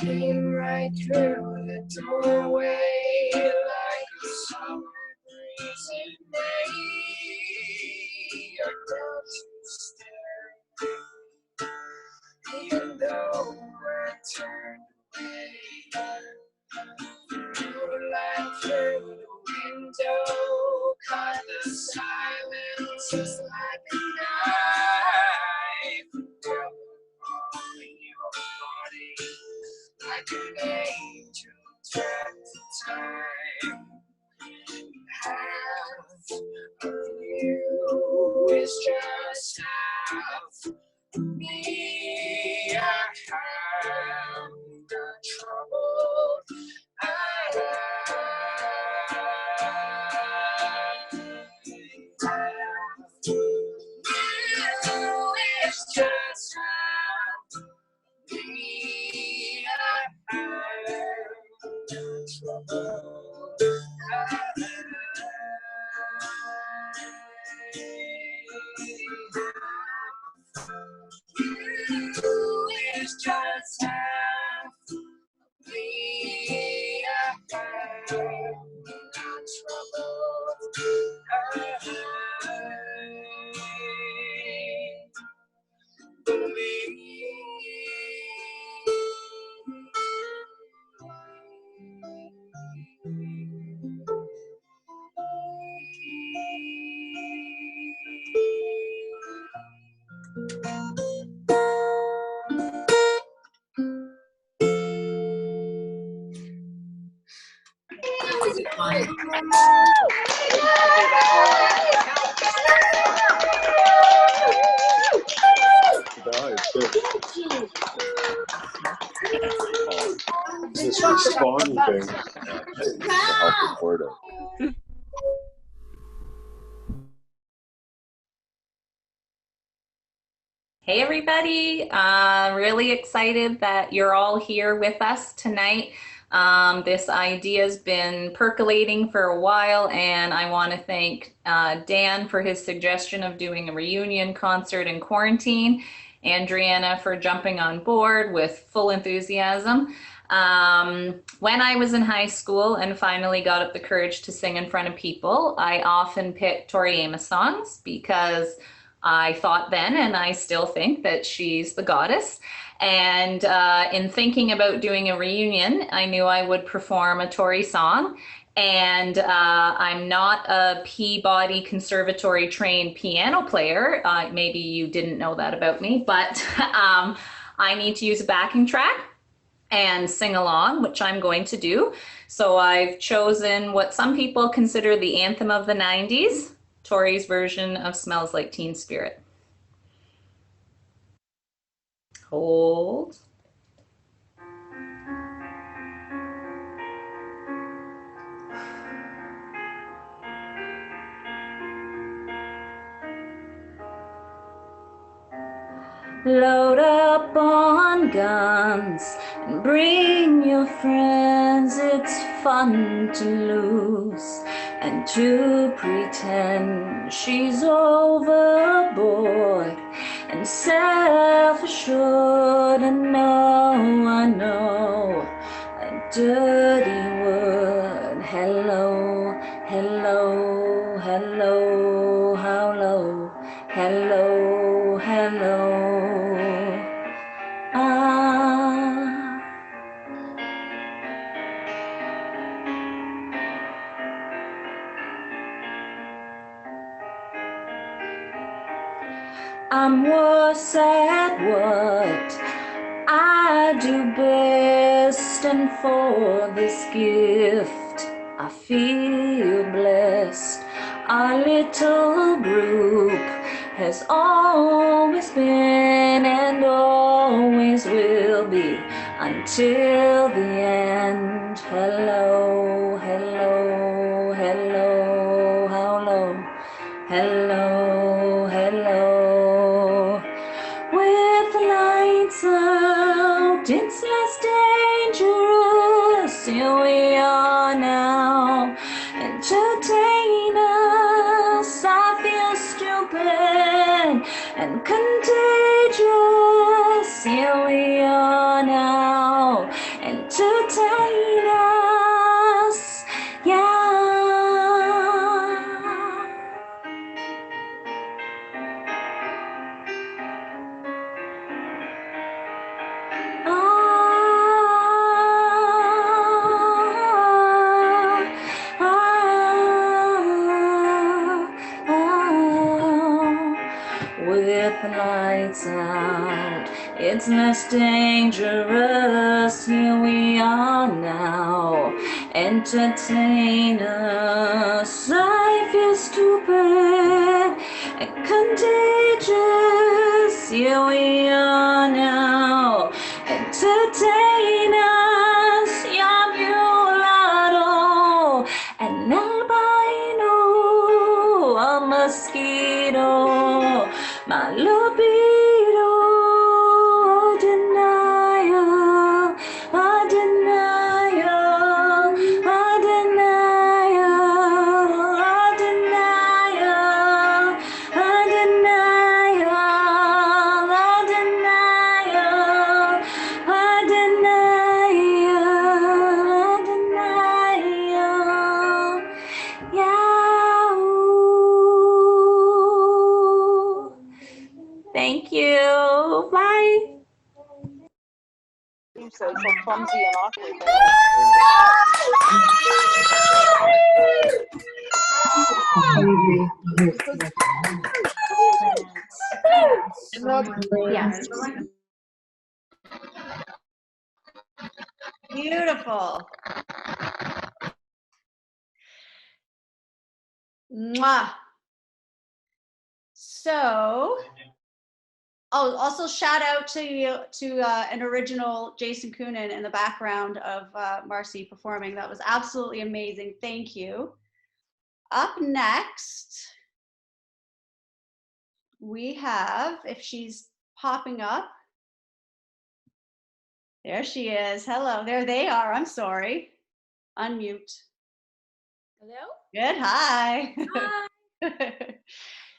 Came right through the doorway like a summer breeze in May. A girl to stare, even though I turned away. Through light through the window, caught the silence just like a knife. On your body, like an angel trapped in time. Half of you is just half me. I have got trouble. I you is just half me. I have you is just half me. I have This responding thing to help record it. Hey everybody, really excited that you're all here with us tonight. This idea's been percolating for a while, and I want to thank Dan for his suggestion of doing a reunion concert in quarantine, and Driana for jumping on board with full enthusiasm. When I was in high school and finally got up the courage to sing in front of people, I often picked Tori Amos songs because I thought then, and I still think, that she's the goddess. And in thinking about doing a reunion, I knew I would perform a Tori song. And I'm not a Peabody Conservatory trained piano player. Maybe you didn't know that about me, but I need to use a backing track and sing along, which I'm going to do. So I've chosen what some people consider the anthem of the 90s, Tori's version of Smells Like Teen Spirit. Hold. Load up on guns and bring your friends. It's fun to lose and to pretend she's overboard and self-assured. And no, I know dirty wood. Hello, hello, hello, how low? Hello, hello. Ah. I'm worse at what I do best, and for this gift I feel blessed. Our little group has always been and always will be until the end. Hello, hello, hello, how low? Hello, hello. With the lights out, it's less dangerous. Here we are now. Entertain us. I feel stupid and contagious. Here we are now. Entertain us. Yeah. With the lights out, it's less dangerous. Here we are now. Entertain us. I feel stupid and contagious. Here we are now. Entertain us. Yeah, mulatto, an albino, a mosquito, my libido, denial, a denial, a denial, a denial, a denial, a denial, a denial, yeah. Thank you. Bye. Seems so clumsy and awkward. Yes. Beautiful. Mwah. So, oh, also shout out to an original Jason Coonan in the background of Marcy performing. That was absolutely amazing. Thank you. Up next, we have, if she's popping up, there she is. Hello, there they are. I'm sorry. Unmute. Hello? Good, hi.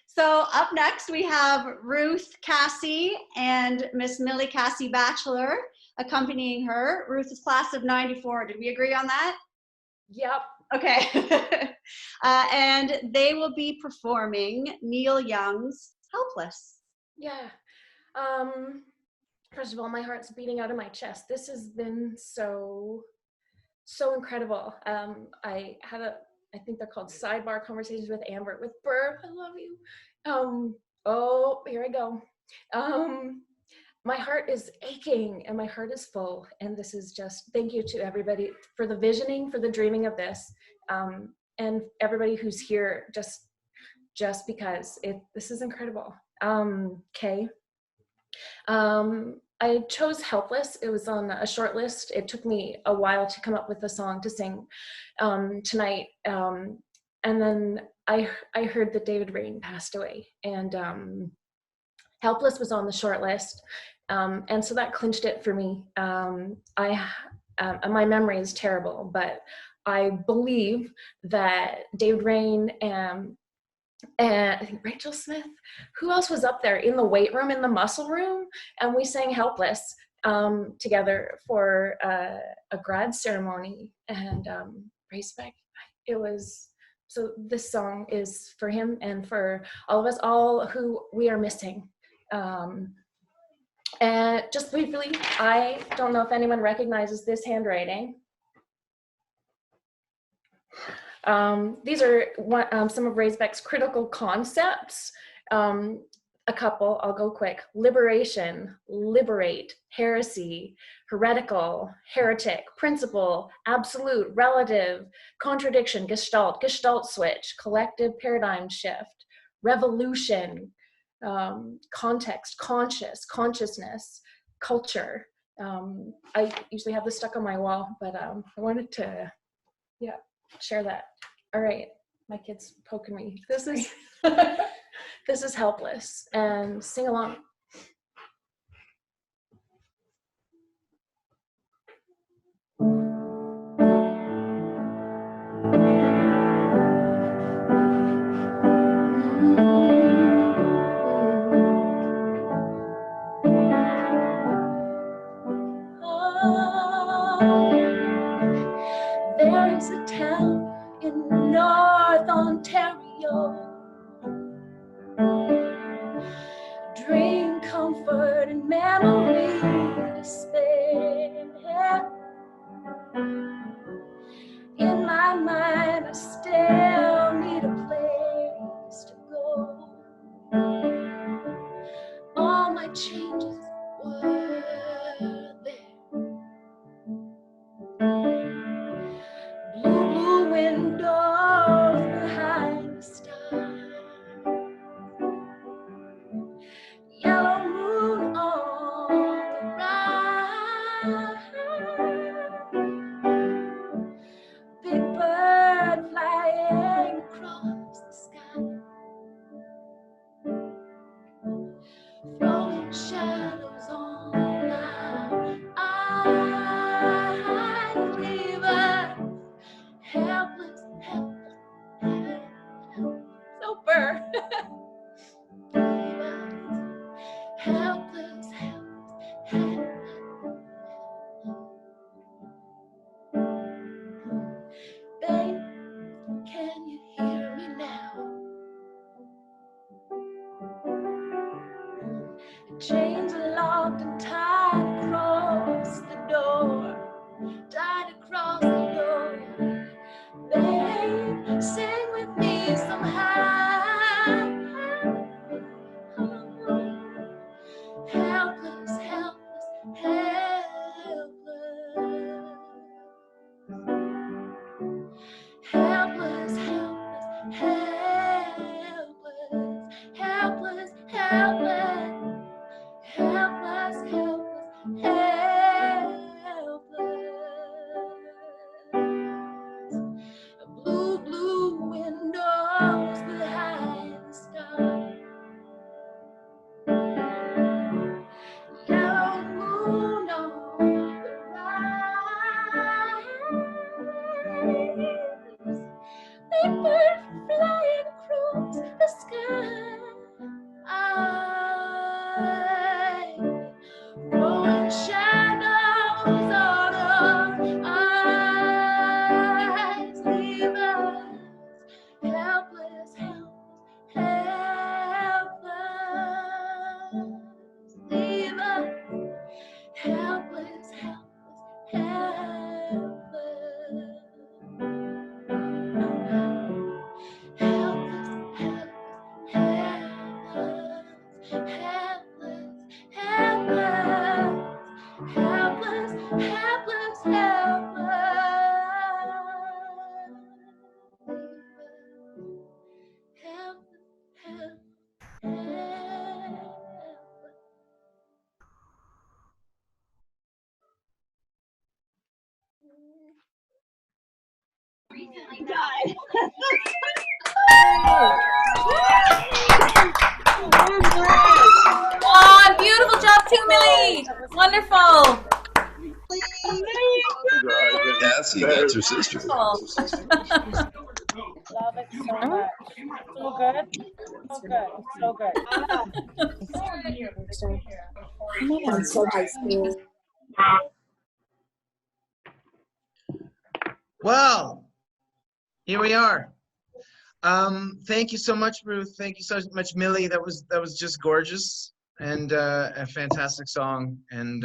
So up next we have Ruth Cassie and Miss Millie Cassie Batchelor accompanying her. Ruth is class of '94. Did we agree on that? Yep. Okay. And they will be performing Neil Young's Helpless. Yeah. First of all, my heart's beating out of my chest. This has been so incredible. I think they're called sidebar conversations with Amber, with Burr. I love you. Oh, here I go. My heart is aching and my heart is full. And this is just, thank you to everybody for the visioning, for the dreaming of this. And everybody who's here just because this is incredible. Okay. I chose Helpless. It was on a short list. It took me a while to come up with a song to sing tonight. And then I heard that David Rain passed away, and Helpless was on the short list. And so that clinched it for me. My memory is terrible, but I believe that David Rain and I think Rachel Smith, who else was up there in the weight room, in the muscle room, and we sang Helpless together for a grad ceremony, and Raceback, it was, so this song is for him and for all of us, all who we are missing. And just briefly, I don't know if anyone recognizes this handwriting. These are some of Raceback's critical concepts. A couple, I'll go quick. Liberation, liberate, heresy, heretical, heretic, principle, absolute, relative, contradiction, gestalt, gestalt switch, collective paradigm shift, revolution, context, conscious, consciousness, culture. I usually have this stuck on my wall, but I wanted to, share that. All right, my kid's poking me. This is this is Helpless, and sing along. There is a town in North Ontario. Dream, comfort, and memory, despair. In my mind, I still need a place to go. All my changes were there. Blue, blue windows behind the stars. Yellow moon on the rise. Big bird flying across the sky. Throwing shadows on my eyes. Leave us helpless, helpless, helpless. Super. Helpless, helpless, helpless. Babe, can you hear me now? Chains are locked and tied across the door. Tied across the door. Babe, sing with me somehow. Helpless, helpless, helpless. Helpless, helpless, helpless. Helpless, helpless. Helpless, helpless, helpless. Blue, blue windows behind the stars. Yellow moon on the rise. Big bird flying across the sky. Throwing shadows on our eyes. Leave us helpless, helpless, helpless. Leave us helpless, helpless, helpless. Helpless, helpless, helpless. Helpless, helpless. Helpless, helpless, helpless. Helpless, Oh, beautiful job too, Millie. Wonderful. Cassie, that's her sister. Love it so much. So good. So good. So good. I'm so high school. Well, here we are. Thank you so much, Ruth. Thank you so much, Millie. That was just gorgeous and a fantastic song. And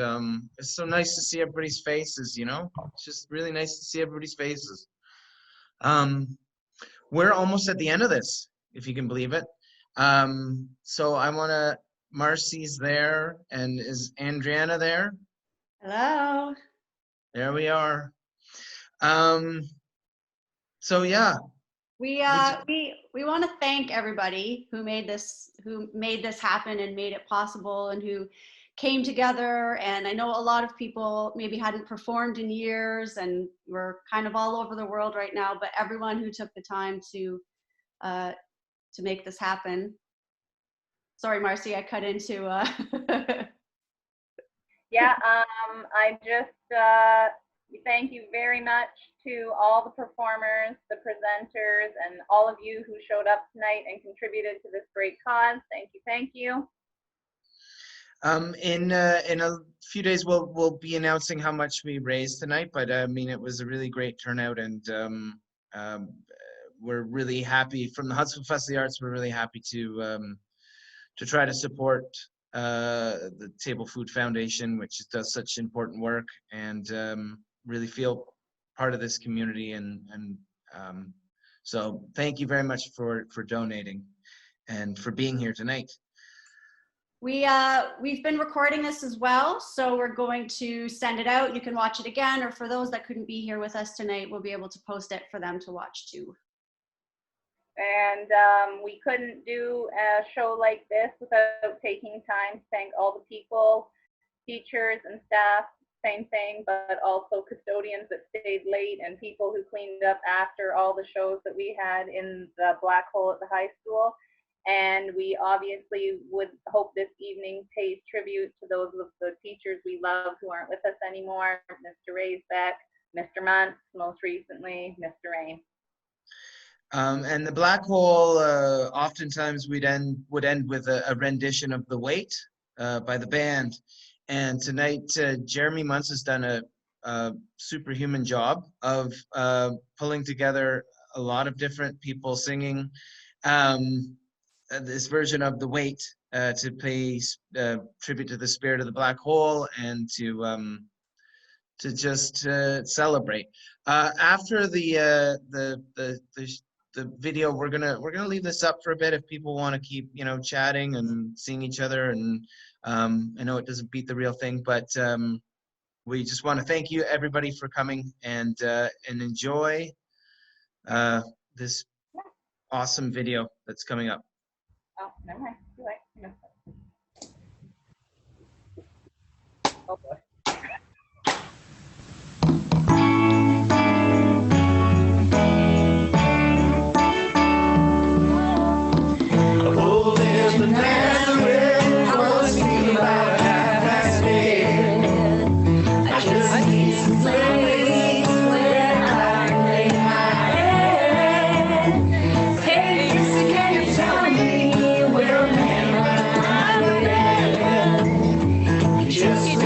it's so nice to see everybody's faces. You know, it's just really nice to see everybody's faces. We're almost at the end of this, if you can believe it. So I want to. Marcy's there, and is Andriana there? Hello. There we are. So yeah. We want to thank everybody who made this happen and made it possible, and who came together. And I know a lot of people maybe hadn't performed in years, and we're kind of all over the world right now. But everyone who took the time to make this happen. Sorry, Marcy, I cut into. Yeah, I just thank you very much to all the performers, the presenters, and all of you who showed up tonight and contributed to this great cause. Thank you, thank you. In a few days, we'll be announcing how much we raised tonight. But I mean, it was a really great turnout, and we're really happy from the Huntsville Festival of the Arts. We're really happy to try to support the Table Food Foundation, which does such important work, and really feel part of this community. And so thank you very much for donating and for being here tonight. We've been recording this as well, so we're going to send it out. You can watch it again, or for those that couldn't be here with us tonight, we'll be able to post it for them to watch too. And we couldn't do a show like this without taking time to thank all the people, teachers and staff, same thing, but also custodians that stayed late and people who cleaned up after all the shows that we had in the Black Hole at the high school. And we obviously would hope this evening pays tribute to those of the teachers we love who aren't with us anymore, Mr. Raisbeck, Mr. Muntz, most recently, Mr. Rain. And the Black Hole, oftentimes would end with a rendition of The Weight by the band. And tonight, Jeremy Muntz has done a superhuman job of pulling together a lot of different people singing this version of The Weight to pay tribute to the spirit of the Black Hole and to just celebrate. After the video, we're gonna leave this up for a bit if people want to keep chatting and seeing each other. And I know it doesn't beat the real thing, but we just want to thank you everybody for coming and enjoy this awesome video that's coming up. Oh, never mind. Too late. Oh boy. Just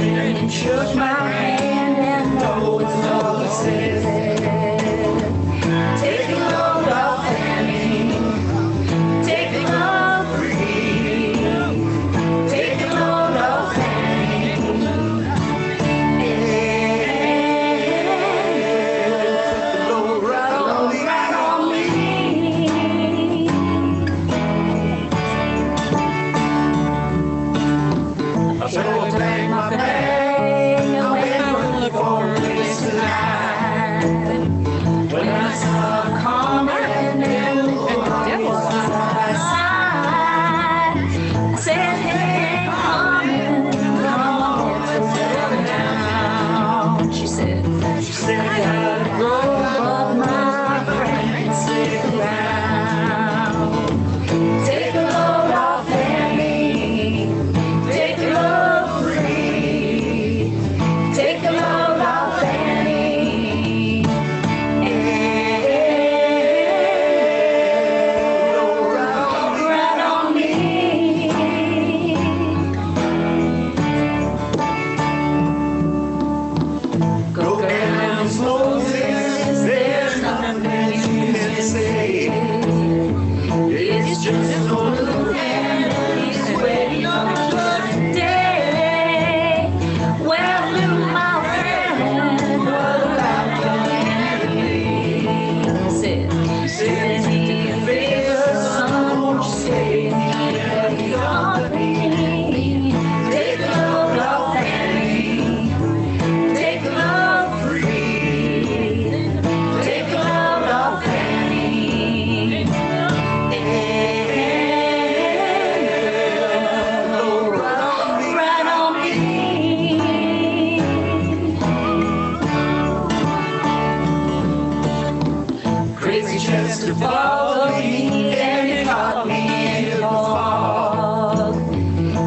to follow me, and he caught me in the fog.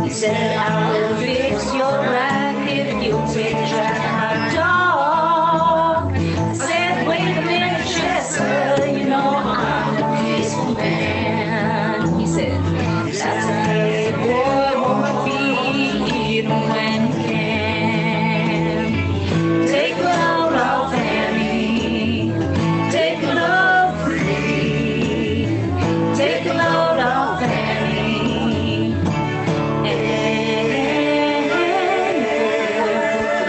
He said, I will fix your rack if you take Jack, my dog. I said, wait a minute, Chester, you know I'm a peaceful man. He said, that's a hey boy, won't be even when you can. Take a load off Annie, take a load free, take a load off Annie, and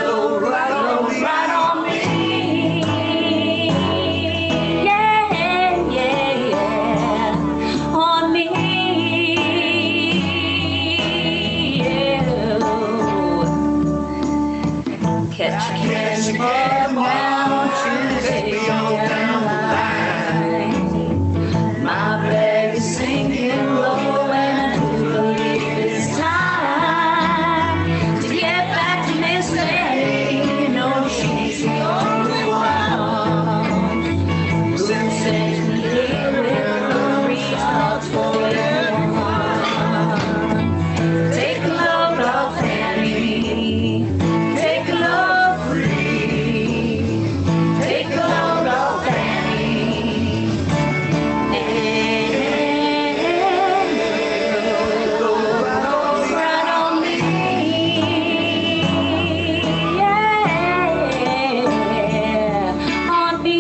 load right on me. Yeah, yeah, yeah, on me. Yeah. Catch a candy bar now, Tuesday on the line. My bag is sinking low, and I do believe it's time to get back to Miss Annie. You know she's the only one who sends me here with memories not for everyone. Take a load off Annie, take a load free, take a load off Annie, and go right on me. Yeah, on me.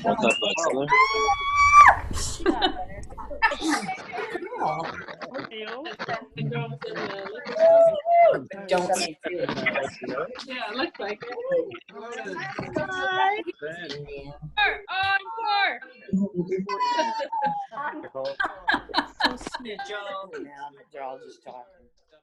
Want that bachelor? Don't say Yeah, looks like it. So snitch all. Now they're all just talking.